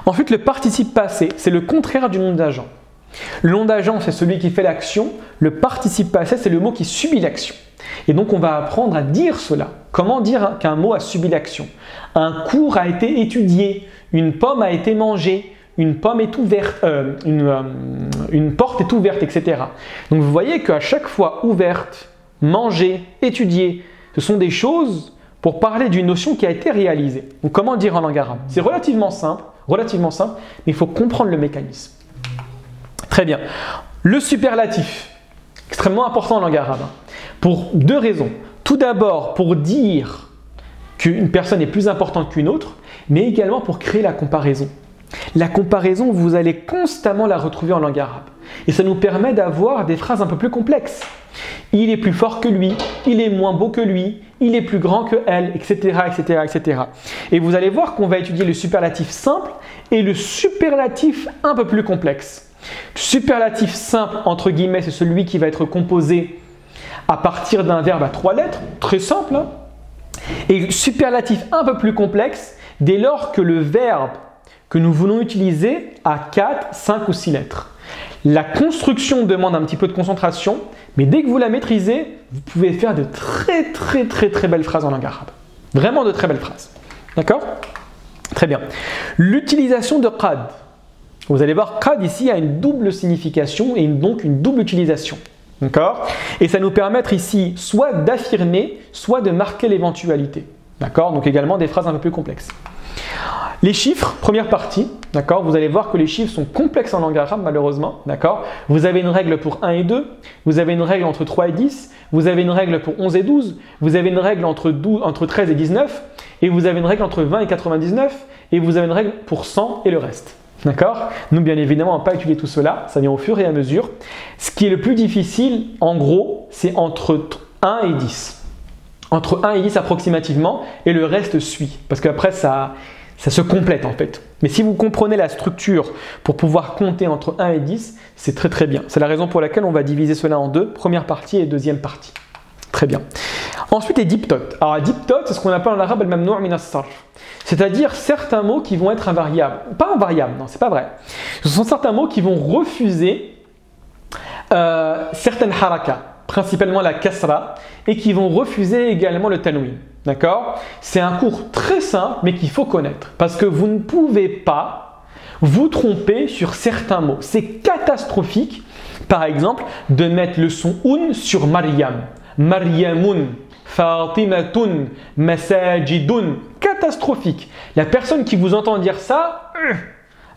S1: Ensuite, le participe passé, c'est le contraire du nom d'agent. Le nom d'agent, c'est celui qui fait l'action. Le participe passé, c'est le mot qui subit l'action. Et donc, on va apprendre à dire cela. Comment dire qu'un mot a subi l'action? Un cours a été étudié, une pomme a été mangée, une pomme est ouverte, une porte est ouverte, etc. Donc, vous voyez qu'à chaque fois, ouverte, mangée, étudiée, ce sont des choses pour parler d'une notion qui a été réalisée. Donc, comment dire en langue arabe? C'est relativement simple, mais il faut comprendre le mécanisme. Très bien. Le superlatif, extrêmement important en langue arabe, pour deux raisons. Tout d'abord, pour dire qu'une personne est plus importante qu'une autre, mais également pour créer la comparaison. La comparaison, vous allez constamment la retrouver en langue arabe. Et ça nous permet d'avoir des phrases un peu plus complexes. Il est plus fort que lui, il est moins beau que lui, il est plus grand que elle, etc., etc., etc. Et vous allez voir qu'on va étudier le superlatif simple et le superlatif un peu plus complexe. Le superlatif simple, entre guillemets, c'est celui qui va être composé à partir d'un verbe à 3 lettres, très simple. Hein. Et le superlatif un peu plus complexe, dès lors que le verbe que nous voulons utiliser a 4, 5 ou 6 lettres. La construction demande un petit peu de concentration, mais dès que vous la maîtrisez, vous pouvez faire de très belles phrases en langue arabe. Vraiment de très belles phrases. D'accord? Très bien. L'utilisation de qad. Vous allez voir, qad ici a une double signification et donc une double utilisation. D'accord? Et ça nous permet ici soit d'affirmer, soit de marquer l'éventualité. D'accord? Donc également des phrases un peu plus complexes. Les chiffres, première partie, d'accord? Vous allez voir que les chiffres sont complexes en langue arabe malheureusement, d'accord? Vous avez une règle pour 1 et 2, vous avez une règle entre 3 et 10, vous avez une règle pour 11 et 12, vous avez une règle entre 13 et 19, et vous avez une règle entre 20 et 99, et vous avez une règle pour 100 et le reste. D'accord? Nous, bien évidemment, on ne va pas étudier tout cela, ça vient au fur et à mesure. Ce qui est le plus difficile, en gros, c'est entre 1 et 10. Entre 1 et 10 approximativement, et le reste suit, parce qu'après, ça se complète en fait. Mais si vous comprenez la structure pour pouvoir compter entre 1 et 10, c'est très bien. C'est la raison pour laquelle on va diviser cela en deux, première partie et deuxième partie. Très bien. Ensuite, les diptotes. Alors, diptotes, c'est ce qu'on appelle en arabe al-mamnou' min as-sarf. C'est-à-dire certains mots qui vont être invariables. Pas invariables, non, c'est pas vrai. Ce sont certains mots qui vont refuser certaines harakas, principalement la kasra, et qui vont refuser également le tanwin. D'accord? C'est un cours très simple, mais qu'il faut connaître. Parce que vous ne pouvez pas vous tromper sur certains mots. C'est catastrophique, par exemple, de mettre le son un sur Maryam. Maryamun, Fatimatun, Masajidun. Catastrophique. La personne qui vous entend dire ça,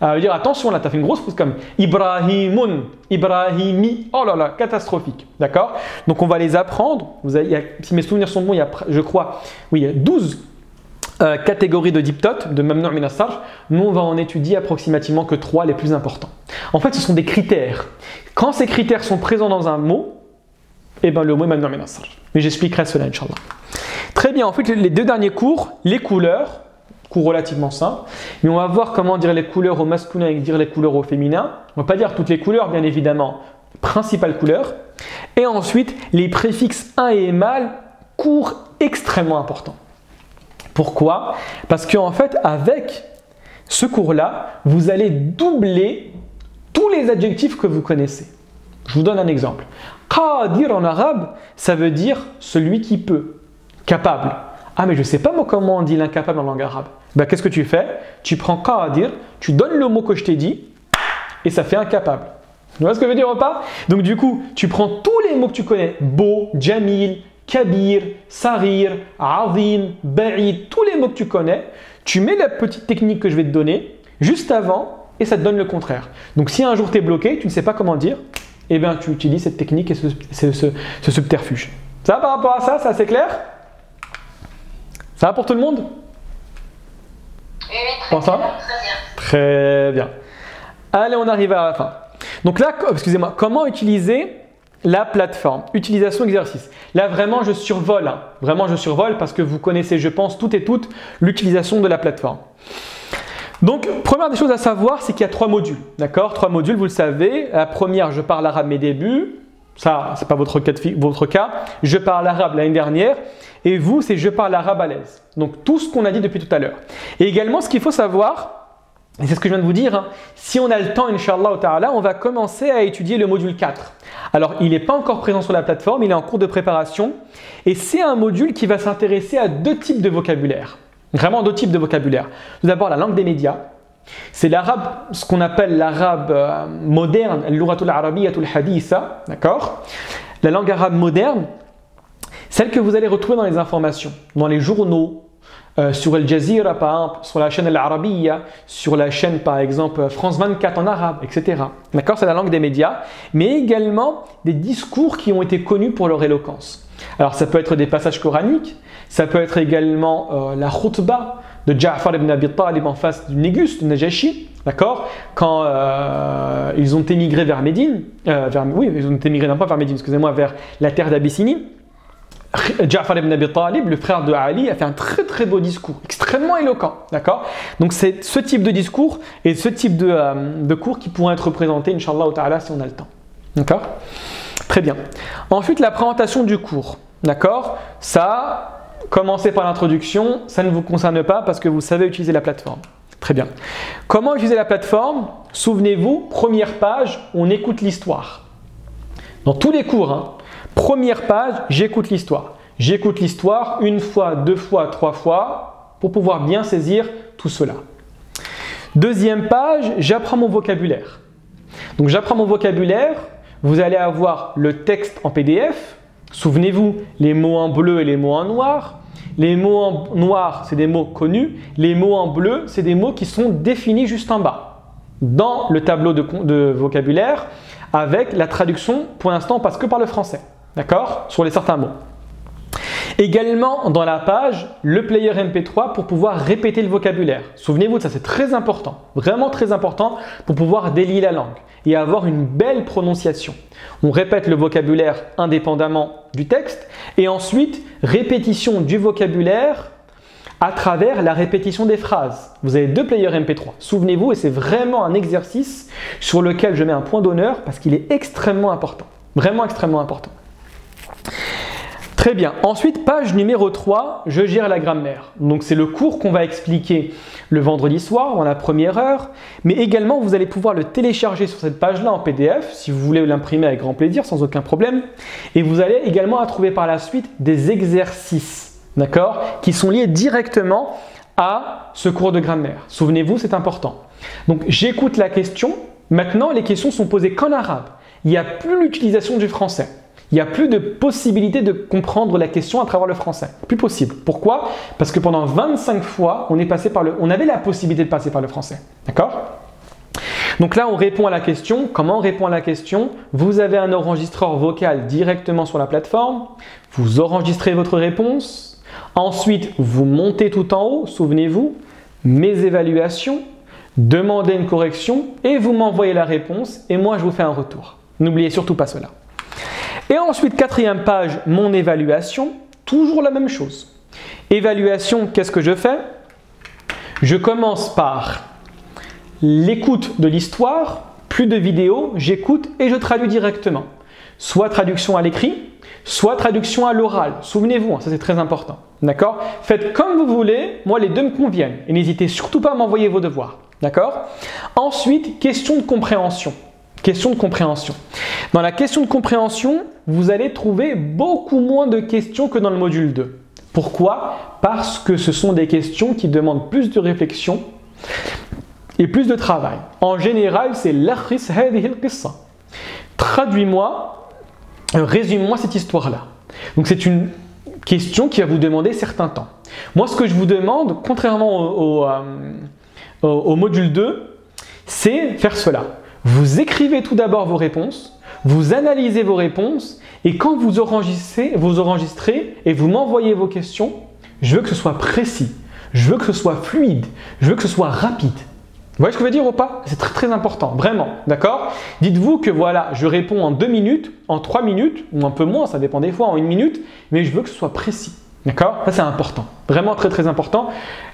S1: elle va dire attention, là, tu as fait une grosse faute comme Ibrahimun, Ibrahimi. Oh là là, catastrophique. D'accord? Donc, on va les apprendre. Si mes souvenirs sont bons, il y a, je crois, oui, il y a 12 catégories de diptotes, de mamnou' min as-sarf. Nous, on va en étudier approximativement que 3 les plus importants. En fait, ce sont des critères. Quand ces critères sont présents dans un mot, eh ben, le mot est mamnou' min as-sarf. Mais j'expliquerai cela, Inch'Allah. Très bien. Ensuite, les deux derniers cours, les couleurs. Cours relativement simple, mais on va voir comment dire les couleurs au masculin et dire les couleurs au féminin. On ne va pas dire toutes les couleurs, bien évidemment, principales couleurs. Et ensuite, les préfixes un et mâle, cours extrêmement important. Pourquoi? Parce qu'en fait, avec ce cours-là, vous allez doubler tous les adjectifs que vous connaissez. Je vous donne un exemple. Qadir en arabe, ça veut dire celui qui peut, capable. Ah, mais je ne sais pas moi comment on dit l'incapable en langue arabe. Ben, qu'est-ce que tu fais? Tu prends qadir, tu donnes le mot que je t'ai dit et ça fait incapable. Tu vois ce que je veux dire ou pas? Donc du coup, tu prends tous les mots que tu connais, beau, jamil, kabir, sarir, azim, ba'id, tous les mots que tu connais, tu mets la petite technique que je vais te donner juste avant et ça te donne le contraire. Donc si un jour tu es bloqué, tu ne sais pas comment dire, eh bien tu utilises cette technique et ce subterfuge. Ça va par rapport à ça, c'est assez clair? Ça va pour tout le monde?
S2: Oui, très bien.
S1: Très bien. Allez, on arrive à la fin. Donc là, excusez-moi, comment utiliser la plateforme? Utilisation exercice. Là, vraiment, je survole. Hein. Vraiment, je survole parce que vous connaissez, je pense, toutes et toutes, l'utilisation de la plateforme. Donc, première des choses à savoir, c'est qu'il y a 3 modules. D'accord? 3 modules, vous le savez. La première, je parle arabe mes débuts. Ça, ce n'est pas votre cas. Je parle arabe l'année dernière. Et vous, c'est je parle arabe à l'aise. Donc, tout ce qu'on a dit depuis tout à l'heure. Et également, ce qu'il faut savoir, Et c'est ce que je viens de vous dire, hein. Si on a le temps, Inch'Allah ta'ala, on va commencer à étudier le module 4. Alors, il n'est pas encore présent sur la plateforme, il est en cours de préparation. Et c'est un module qui va s'intéresser à deux types de vocabulaire. Vraiment deux types de vocabulaire. Tout d'abord, la langue des médias. C'est l'arabe, ce qu'on appelle l'arabe moderne, al-lughatul arabiyyatul haditha, d'accord? La langue arabe moderne, celle que vous allez retrouver dans les informations, dans les journaux, sur Al Jazeera par exemple, sur la chaîne Al Arabiya, sur la chaîne par exemple France 24 en arabe, etc. D'accord, c'est la langue des médias, mais également des discours qui ont été connus pour leur éloquence. Alors ça peut être des passages coraniques, ça peut être également la khutba de Ja'far ibn Abi Talib en face du Négus, du Najashi, d'accord, quand ils ont émigré vers Médine, ils ont émigré non pas vers Médine, excusez-moi, vers la terre d'Abyssinie. Ja'far ibn Abi Talib, le frère de Ali, a fait un très très beau discours, extrêmement éloquent, d'accord. Donc c'est ce type de discours et ce type de cours qui pourront être présentés, Inch'Allah ta'ala, si on a le temps, d'accord. Très bien. Ensuite, la présentation du cours, d'accord. Ça, commencez par l'introduction, ça ne vous concerne pas parce que vous savez utiliser la plateforme. Très bien. Comment utiliser la plateforme? Souvenez-vous, première page, on écoute l'histoire. Dans tous les cours, hein. Première page, j'écoute l'histoire. J'écoute l'histoire une fois, deux fois, trois fois pour pouvoir bien saisir tout cela. Deuxième page, j'apprends mon vocabulaire. Donc j'apprends mon vocabulaire, vous allez avoir le texte en PDF. Souvenez-vous, les mots en bleu et les mots en noir. Les mots en noir, c'est des mots connus. Les mots en bleu, c'est des mots qui sont définis juste en bas. Dans le tableau de vocabulaire, avec la traduction, pour l'instant, on passe que par le français. D'accord? Sur les certains mots. Également, dans la page, le player MP3 pour pouvoir répéter le vocabulaire. Souvenez-vous de ça, c'est très important, vraiment très important pour pouvoir délier la langue et avoir une belle prononciation. On répète le vocabulaire indépendamment du texte et ensuite, répétition du vocabulaire à travers la répétition des phrases. Vous avez deux players MP3. Souvenez-vous, et c'est vraiment un exercice sur lequel je mets un point d'honneur parce qu'il est extrêmement important. Vraiment extrêmement important. Très bien. Ensuite, page numéro 3, je gère la grammaire. Donc, c'est le cours qu'on va expliquer le vendredi soir, dans la première heure. Mais également, vous allez pouvoir le télécharger sur cette page-là en PDF, si vous voulez l'imprimer avec grand plaisir, sans aucun problème. Et vous allez également trouver par la suite des exercices, d'accord, qui sont liés directement à ce cours de grammaire. Souvenez-vous, c'est important. Donc, j'écoute la question. Maintenant, les questions sont posées qu'en arabe. Il n'y a plus l'utilisation du français. Il n'y a plus de possibilité de comprendre la question à travers le français. Plus possible. Pourquoi? Parce que pendant 25 fois, on avait la possibilité de passer par le français. D'accord? Donc là, on répond à la question. Comment on répond à la question? Vous avez un enregistreur vocal directement sur la plateforme. Vous enregistrez votre réponse. Ensuite, vous montez tout en haut. Souvenez-vous, mes évaluations. Demandez une correction et vous m'envoyez la réponse et moi, je vous fais un retour. N'oubliez surtout pas cela. Et ensuite, quatrième page, mon évaluation, toujours la même chose. Évaluation, qu'est-ce que je fais? Je commence par l'écoute de l'histoire, plus de vidéos, j'écoute et je traduis directement. Soit traduction à l'écrit, soit traduction à l'oral. Souvenez-vous, ça c'est très important. D'accord? Faites comme vous voulez, moi les deux me conviennent. Et n'hésitez surtout pas à m'envoyer vos devoirs. D'accord? Ensuite, question de compréhension. Question de compréhension. Dans la question de compréhension, vous allez trouver beaucoup moins de questions que dans le module 2. Pourquoi? Parce que ce sont des questions qui demandent plus de réflexion et plus de travail. En général, c'est l'akhis hadhihi al-qissa. Traduis-moi, résume-moi cette histoire-là. Donc c'est une question qui va vous demander certain temps. Moi, ce que je vous demande, contrairement au module 2, c'est faire cela. Vous écrivez tout d'abord vos réponses, vous analysez vos réponses et quand vous enregistrez et vous m'envoyez vos questions, je veux que ce soit précis, je veux que ce soit fluide, je veux que ce soit rapide. Vous voyez ce que je veux dire ou pas? C'est très très important, vraiment, d'accord? Dites-vous que voilà, je réponds en 2 minutes, en 3 minutes, ou un peu moins, ça dépend des fois, en 1 minute, mais je veux que ce soit précis, d'accord? Ça c'est important, vraiment très très important.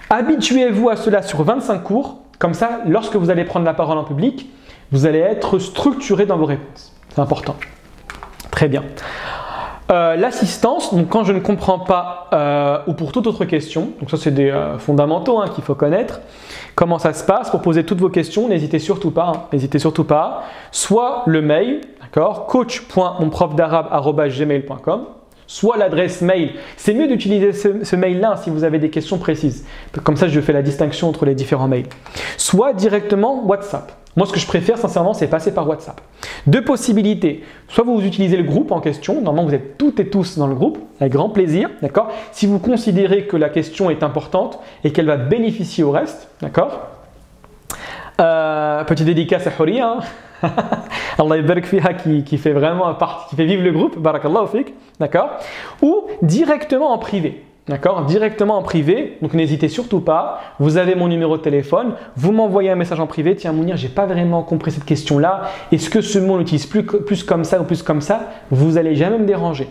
S1: Habituez-vous à cela sur 25 cours, comme ça, lorsque vous allez prendre la parole en public, vous allez être structuré dans vos réponses. C'est important. Très bien. L'assistance, donc quand je ne comprends pas ou pour toute autre question, donc ça c'est des fondamentaux qu'il faut connaître. Comment ça se passe pour poser toutes vos questions? N'hésitez surtout pas, n'hésitez surtout pas. Soit le mail, d'accord, coach.monprofdarabe@gmail.com, soit l'adresse mail. C'est mieux d'utiliser ce mail-là si vous avez des questions précises. Comme ça, je fais la distinction entre les différents mails. Soit directement WhatsApp. Moi, ce que je préfère, sincèrement, c'est passer par WhatsApp. Deux possibilités. Soit vous utilisez le groupe en question. Normalement, vous êtes toutes et tous dans le groupe, avec grand plaisir. D'accord? Si vous considérez que la question est importante et qu'elle va bénéficier au reste. D'accord? Petite dédicace à Houria. Allah yabarak fiha qui fait vraiment partie, qui fait vivre le groupe. Barakallahu fik. D'accord? Ou directement en privé. D'accord? Directement en privé, donc n'hésitez surtout pas. Vous avez mon numéro de téléphone, vous m'envoyez un message en privé. Tiens Mounir, j'ai pas vraiment compris cette question-là. Est-ce que ce mot on l'utilise plus comme ça ou plus comme ça? Vous n'allez jamais me déranger.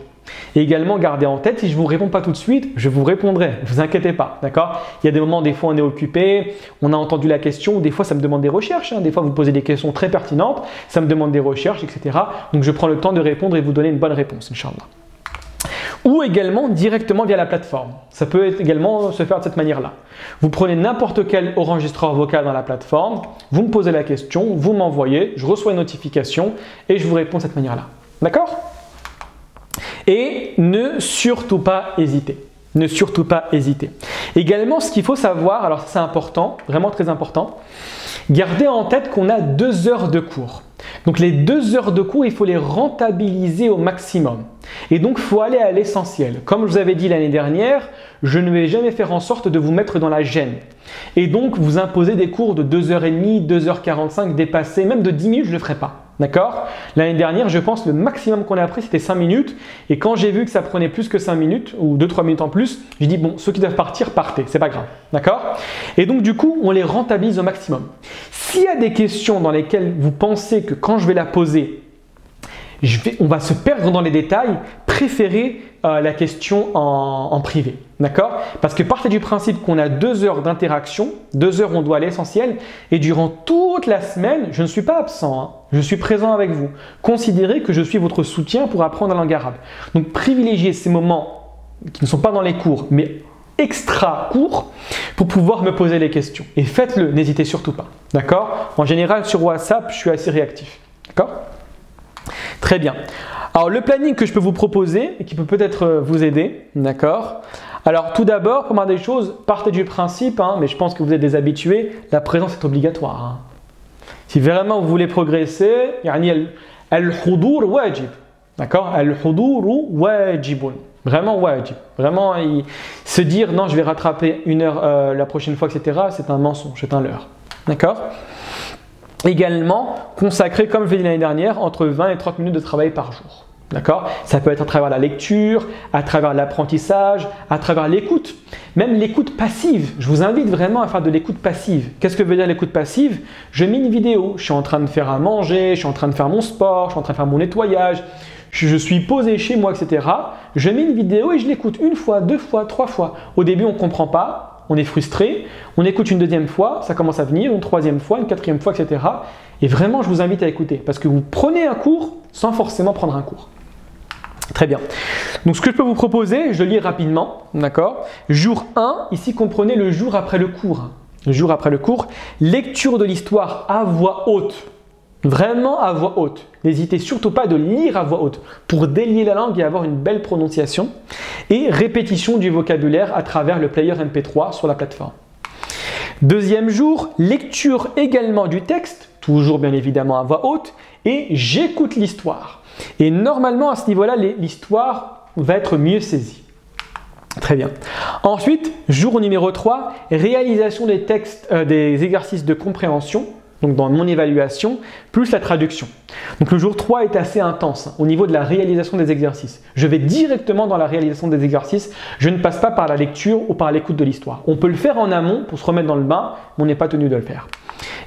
S1: Et également, gardez en tête, si je ne vous réponds pas tout de suite, je vous répondrai. Ne vous inquiétez pas. D'accord? Il y a des moments, des fois on est occupé, on a entendu la question, ou des fois ça me demande des recherches. Des fois vous posez des questions très pertinentes, ça me demande des recherches, etc. Donc je prends le temps de répondre et vous donner une bonne réponse, Inch'Allah. Ou également directement via la plateforme. Ça peut également se faire de cette manière-là. Vous prenez n'importe quel enregistreur vocal dans la plateforme, vous me posez la question, vous m'envoyez, je reçois une notification et je vous réponds de cette manière-là. D'accord? Et ne surtout pas hésiter. Ne surtout pas hésiter. Également, ce qu'il faut savoir, alors ça c'est important, vraiment très important, gardez en tête qu'on a 2 heures de cours. Donc les 2 heures de cours, il faut les rentabiliser au maximum. Et donc, il faut aller à l'essentiel. Comme je vous avais dit l'année dernière, je ne vais jamais faire en sorte de vous mettre dans la gêne. Et donc, vous imposer des cours de 2h30, 2h45, dépassés, même de 10 minutes, je ne le ferai pas. D'accord? L'année dernière, je pense le maximum qu'on a appris, c'était 5 minutes. Et quand j'ai vu que ça prenait plus que 5 minutes, ou 2-3 minutes en plus, j'ai dit, bon, ceux qui doivent partir, partez, c'est pas grave. D'accord? Et donc, du coup, on les rentabilise au maximum. S'il y a des questions dans lesquelles vous pensez que quand je vais la poser, on va se perdre dans les détails, préférez la question en privé. D'accord? Parce que partez du principe qu'on a 2 heures d'interaction, 2 heures où on doit aller à l'essentiel, et durant toute la semaine, je ne suis pas absent, je suis présent avec vous. Considérez que je suis votre soutien pour apprendre la langue arabe. Donc privilégiez ces moments qui ne sont pas dans les cours, mais extra courts, pour pouvoir me poser les questions. Et faites-le, n'hésitez surtout pas. D'accord? En général, sur WhatsApp, je suis assez réactif. D'accord? Très bien. Alors, le planning que je peux vous proposer et qui peut peut-être vous aider, d'accord? Alors, tout d'abord, première des choses, partez du principe, mais je pense que vous êtes des habitués, la présence est obligatoire. Si vraiment vous voulez progresser, al-hudur wajib, d'accord? Al-hudur wajibun. Vraiment wajib. Vraiment, se dire non, je vais rattraper 1 heure la prochaine fois, etc., c'est un mensonge, c'est un leurre. D'accord? Également, consacrer, comme je l'ai dit l'année dernière, entre 20 et 30 minutes de travail par jour. D'accord? Ça peut être à travers la lecture, à travers l'apprentissage, à travers l'écoute, même l'écoute passive. Je vous invite vraiment à faire de l'écoute passive. Qu'est-ce que veut dire l'écoute passive? Je mets une vidéo, je suis en train de faire à manger, je suis en train de faire mon sport, je suis en train de faire mon nettoyage, je suis posé chez moi, etc. Je mets une vidéo et je l'écoute 1 fois, 2 fois, 3 fois. Au début, on ne comprend pas. On est frustré, on écoute une 2e fois, ça commence à venir, une 3e fois, une 4e fois, etc. Et vraiment, je vous invite à écouter parce que vous prenez un cours sans forcément prendre un cours. Très bien. Donc, ce que je peux vous proposer, je lis rapidement, d'accord? Jour 1, ici, comprenez le jour après le cours. Le jour après le cours, lecture de l'histoire à voix haute. Vraiment à voix haute. N'hésitez surtout pas de lire à voix haute pour délier la langue et avoir une belle prononciation. Et répétition du vocabulaire à travers le player MP3 sur la plateforme. 2e jour, lecture également du texte, toujours bien évidemment à voix haute, et j'écoute l'histoire. Et normalement à ce niveau-là, l'histoire va être mieux saisie. Très bien. Ensuite, jour numéro 3, réalisation des textes, des exercices de compréhension. Donc dans mon évaluation, plus la traduction. Donc le jour 3 est assez intense au niveau de la réalisation des exercices. Je vais directement dans la réalisation des exercices. Je ne passe pas par la lecture ou par l'écoute de l'histoire. On peut le faire en amont pour se remettre dans le bain, mais on n'est pas tenu de le faire.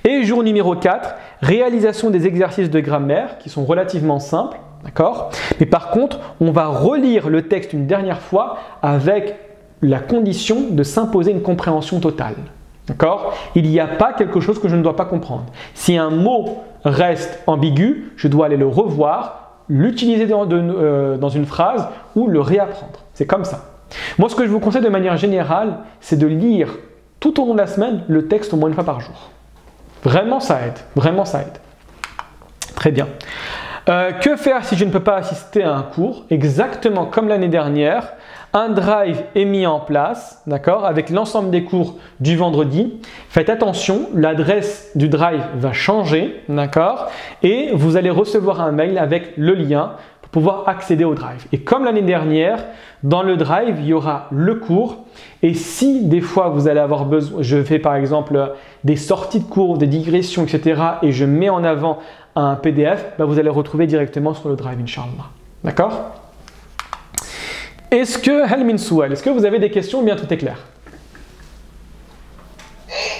S1: Et jour numéro 4, réalisation des exercices de grammaire qui sont relativement simples. D'accord? Mais par contre, on va relire le texte une dernière fois avec la condition de s'imposer une compréhension totale. D'accord? Il n'y a pas quelque chose que je ne dois pas comprendre. Si un mot reste ambigu, je dois aller le revoir l'utiliser dans une phrase ou le réapprendre. C'est comme ça. Moi, ce que je vous conseille de manière générale, c'est de lire tout au long de la semaine le texte au moins une fois par jour. Vraiment, ça aide. Vraiment, ça aide. Très bien. Que faire si je ne peux pas assister à un cours? Exactement comme l'année dernière, un drive est mis en place, d'accord, avec l'ensemble des cours du vendredi. Faites attention, l'adresse du drive va changer, d'accord, et vous allez recevoir un mail avec le lien pour pouvoir accéder au drive. Et comme l'année dernière, dans le drive, il y aura le cours. Et si des fois vous allez avoir besoin, je fais par exemple des sorties de cours, des digressions, etc. et je mets en avant un PDF, vous allez retrouver directement sur le drive, Inch'Allah. D'accord? Est-ce que vous avez des questions ou bien tout est clair?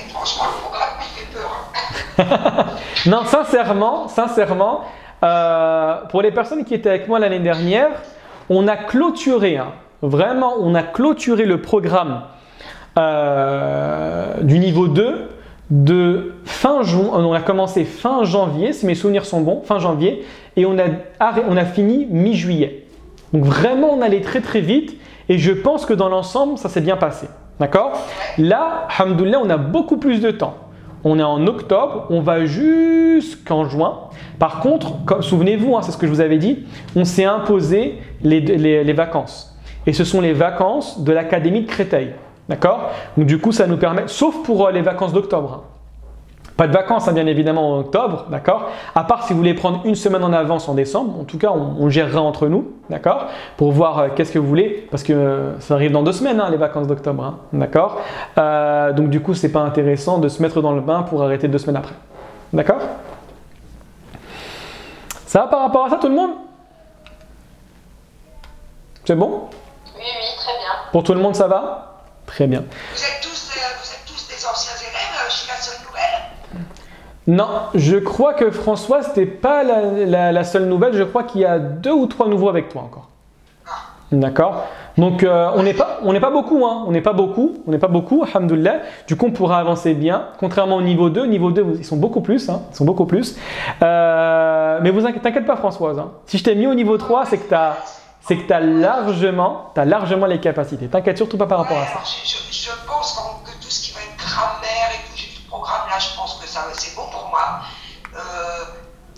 S2: Franchement, le programme me fait peur.
S1: Non, sincèrement, pour les personnes qui étaient avec moi l'année dernière, on a clôturé, vraiment, on a clôturé le programme du niveau 2 de fin juin. On a commencé fin janvier, si mes souvenirs sont bons, fin janvier, et on a fini mi-juillet. Donc vraiment, on allait très très vite et je pense que dans l'ensemble, ça s'est bien passé. D'accord? Là, alhamdoulilah, on a beaucoup plus de temps. On est en octobre, on va jusqu'en juin. Par contre, souvenez-vous, c'est ce que je vous avais dit, on s'est imposé les vacances. Et ce sont les vacances de l'Académie de Créteil. D'accord? Donc du coup, ça nous permet, sauf pour les vacances d'octobre. Pas de vacances, bien évidemment, en octobre, d'accord? À part si vous voulez prendre une semaine en avance en décembre. En tout cas, on gérera entre nous, d'accord? Pour voir qu'est-ce que vous voulez, parce que ça arrive dans 2 semaines, les vacances d'octobre, d'accord? Donc du coup, c'est pas intéressant de se mettre dans le bain pour arrêter 2 semaines après. D'accord? Ça va par rapport à ça, tout le monde? C'est bon?
S2: Oui, très bien.
S1: Pour tout le monde, ça va? Très bien.
S2: Vous êtes tous des anciens élèves, je suis la seule nouvelle?
S1: Non, je crois que François, c'était pas la seule nouvelle. Je crois qu'il y a 2 ou 3 nouveaux avec toi encore. D'accord? Donc, on n'est pas beaucoup. On n'est pas beaucoup, alhamdoulilah. Du coup, on pourra avancer bien. Contrairement au niveau 2. Niveau 2, ils sont beaucoup plus. Ils sont beaucoup plus. Mais t'inquiète pas, Françoise. Si je t'ai mis au niveau 3, c'est que tu as largement les capacités. T'inquiète surtout pas par rapport à ça.
S2: Alors, je pense que tout ce qui va être grammaire et tout, j'ai vu le programme là, je pense que c'est bon pour moi.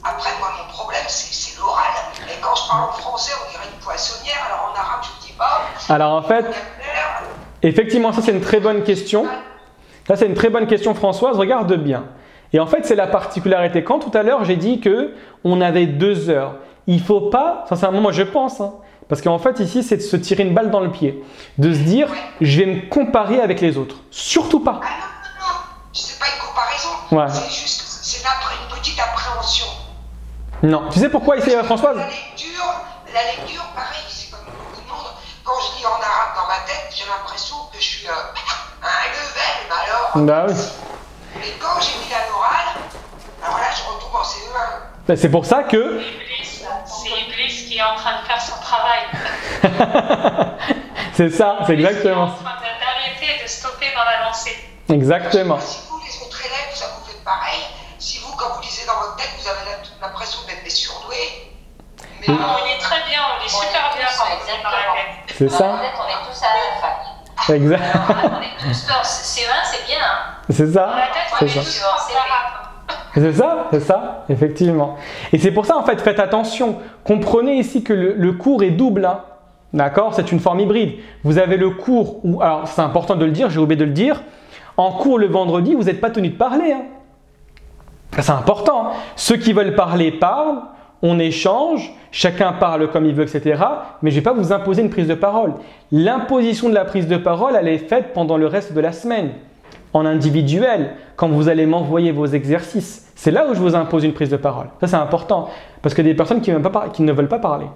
S2: Après, moi, mon problème, c'est l'oral. Et quand je parle en français, on dirait une poissonnière. Alors en arabe, je ne dis pas.
S1: Alors en fait, effectivement, ça c'est une très bonne question. Ça c'est une très bonne question, Françoise. Regarde bien. Et en fait, c'est la particularité. Quand tout à l'heure, j'ai dit que on avait 2 heures. Il faut pas, sincèrement, moi je pense, parce qu'en fait ici, c'est de se tirer une balle dans le pied, de se dire, je vais me comparer avec les autres. Surtout pas.
S2: Ah non, c'est pas une comparaison.
S1: Ouais.
S2: C'est juste, c'est une petite appréhension.
S1: Non. Tu sais pourquoi ici, Françoise?
S2: La lecture, pareil, c'est comme beaucoup de monde. Quand je lis en arabe dans ma tête, j'ai l'impression que je suis à un level, mais alors.
S1: Bah oui.
S2: Mais quand j'ai mis l'oral, alors là, je retombe en CE1.
S1: Bah, c'est pour ça que.
S3: C'est Iblis qui est en train de faire son travail.
S1: C'est ça, c'est exactement.
S3: Il est en train d'arrêter, de stopper dans la lancée.
S1: Exactement.
S2: Si vous, les autres élèves, ça vous fait pareil. Si vous, quand vous lisez dans votre tête, vous avez l'impression d'être des surdoués. Mais
S3: on est très bien, on est super bien quand on est dans la tête.
S1: C'est ça.
S4: On est tous à la fac.
S1: Exact.
S4: On est tous dans CE1, c'est bien.
S1: C'est ça.
S3: Dans la tête, on
S1: C'est
S3: est
S1: ça.
S3: tous en arabe.
S1: C'est ça, effectivement. Et c'est pour ça, en fait, faites attention. Comprenez ici que le cours est double. D'accord? C'est une forme hybride. Vous avez le cours où, alors c'est important de le dire, j'ai oublié de le dire, en cours le vendredi, vous n'êtes pas tenu de parler. C'est important. Ceux qui veulent parler parlent, on échange, chacun parle comme il veut, etc. Mais je ne vais pas vous imposer une prise de parole. L'imposition de la prise de parole, elle est faite pendant le reste de la semaine, en individuel, quand vous allez m'envoyer vos exercices. C'est là où je vous impose une prise de parole. Ça, c'est important. Parce qu'il y a des personnes qui ne veulent pas parler.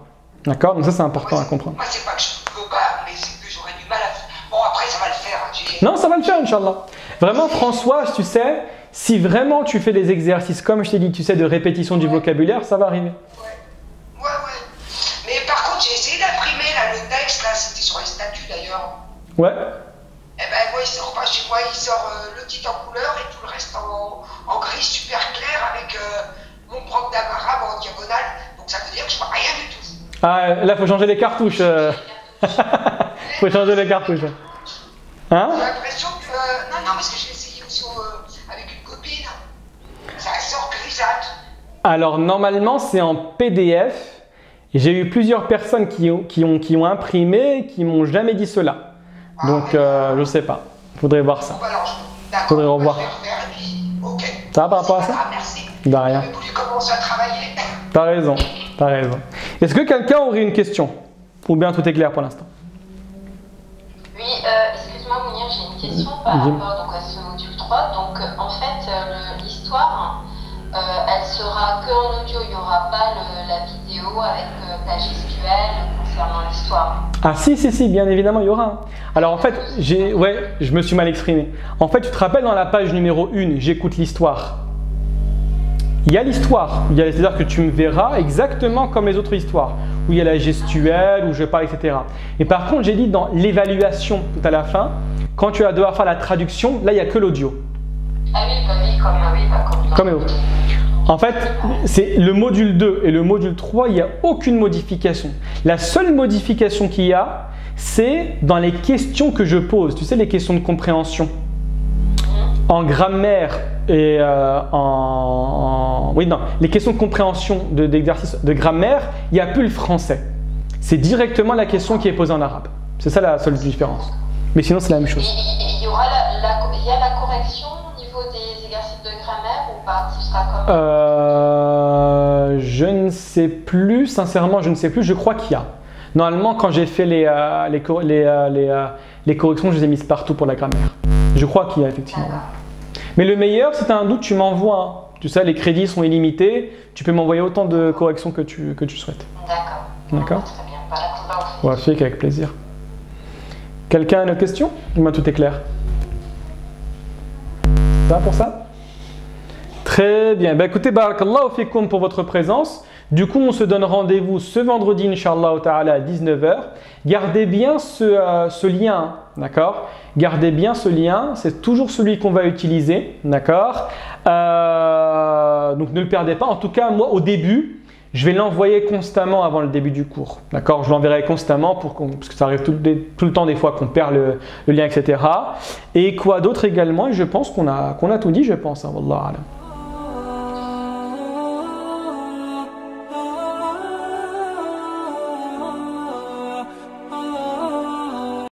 S1: D'accord? Donc ça, c'est important à comprendre.
S2: moi, c'est pas que je ne peux pas, mais c'est que j'aurais du mal à faire. Bon, après, ça va le faire.
S1: Non, ça va le faire, Inch'Allah. Vraiment, Françoise, tu sais, si vraiment tu fais des exercices, comme je t'ai dit, tu sais, de répétition du vocabulaire, ça va arriver.
S2: Ouais. Mais par contre, j'ai essayé d'imprimer là, le texte, là, c'était sur les statuts d'ailleurs.
S1: Ouais.
S2: Eh ben, moi, il sort pas chez moi, il sort le titre en couleur et tout le reste en gris super clair avec mon prof d'arabe en diagonale. Donc ça veut dire que je vois rien du tout.
S1: Ah, là, il faut changer les cartouches. Faut changer les cartouches. Hein?
S2: J'ai l'impression que. Non, parce que j'ai essayé aussi avec une copine. Ça sort grisâtre.
S1: Alors, normalement, c'est en PDF. J'ai eu plusieurs personnes qui ont imprimé et qui m'ont jamais dit cela. Donc, je ne sais pas. Il faudrait voir ça.
S2: Bon, alors, d'accord.
S1: Faudrait revoir.
S2: Je vais refaire et puis, ok.
S1: Ça va par rapport à ça?
S2: Ah, merci.
S1: De rien.
S2: J'avais voulu commencer à travailler.
S1: T'as raison, t'as raison. Est-ce que quelqu'un aurait une question? Ou bien tout est clair pour l'instant?
S4: Oui, excuse-moi Mounir, j'ai une question par rapport donc, à ce module 3. Donc en fait, l'histoire, elle sera que en audio, il n'y aura pas la vidéo avec page SQL concernant l'histoire.
S1: Ah si, bien évidemment, il y aura. Alors en fait, je me suis mal exprimé. En fait, tu te rappelles dans la page numéro 1, j'écoute l'histoire. Il y a l'histoire, c'est-à-dire que tu me verras exactement comme les autres histoires, où il y a la gestuelle, où je parle, etc. Et par contre, j'ai dit dans l'évaluation tout à la fin, quand tu vas devoir faire la traduction, là, il n'y a que l'audio.
S4: Ah oui,
S1: comme les autres. En fait, c'est le module 2 et le module 3, il n'y a aucune modification. La seule modification qu'il y a, c'est dans les questions que je pose. Tu sais, les questions de compréhension. En grammaire et les questions de compréhension d'exercice de grammaire, il n'y a plus le français. C'est directement la question qui est posée en arabe. C'est ça la seule différence. Mais sinon, c'est la même chose.
S4: Il y aura la correction au niveau des exercices de grammaire ou pas? Ce sera comme...
S1: Je ne sais plus, sincèrement, je ne sais plus. Je crois qu'il y a. Normalement, quand j'ai fait les corrections, je les ai mises partout pour la grammaire. Je crois qu'il y a effectivement. Mais le meilleur, si tu as un doute, tu m'envoies. Hein. Tu sais, les crédits sont illimités. Tu peux m'envoyer autant de corrections que tu souhaites. D'accord.
S4: Très bien.
S1: Ouais, fait avec plaisir. Quelqu'un a une autre question? Moi, tout est clair. Ça va pour ça? Très bien. Ben, écoutez, barakallahu fikoum pour votre présence. Du coup, on se donne rendez-vous ce vendredi, Inch'Allah ta'ala, à 19h. Gardez bien ce lien, d'accord? Gardez bien ce lien, c'est toujours celui qu'on va utiliser, d'accord? Donc ne le perdez pas. En tout cas, moi, au début, je vais l'envoyer constamment avant le début du cours, d'accord? Je l'enverrai constamment parce que ça arrive tout le temps des fois qu'on perd le lien, etc. Et quoi d'autre également? Et je pense qu'on a tout dit, je pense, hein, wallahu alam.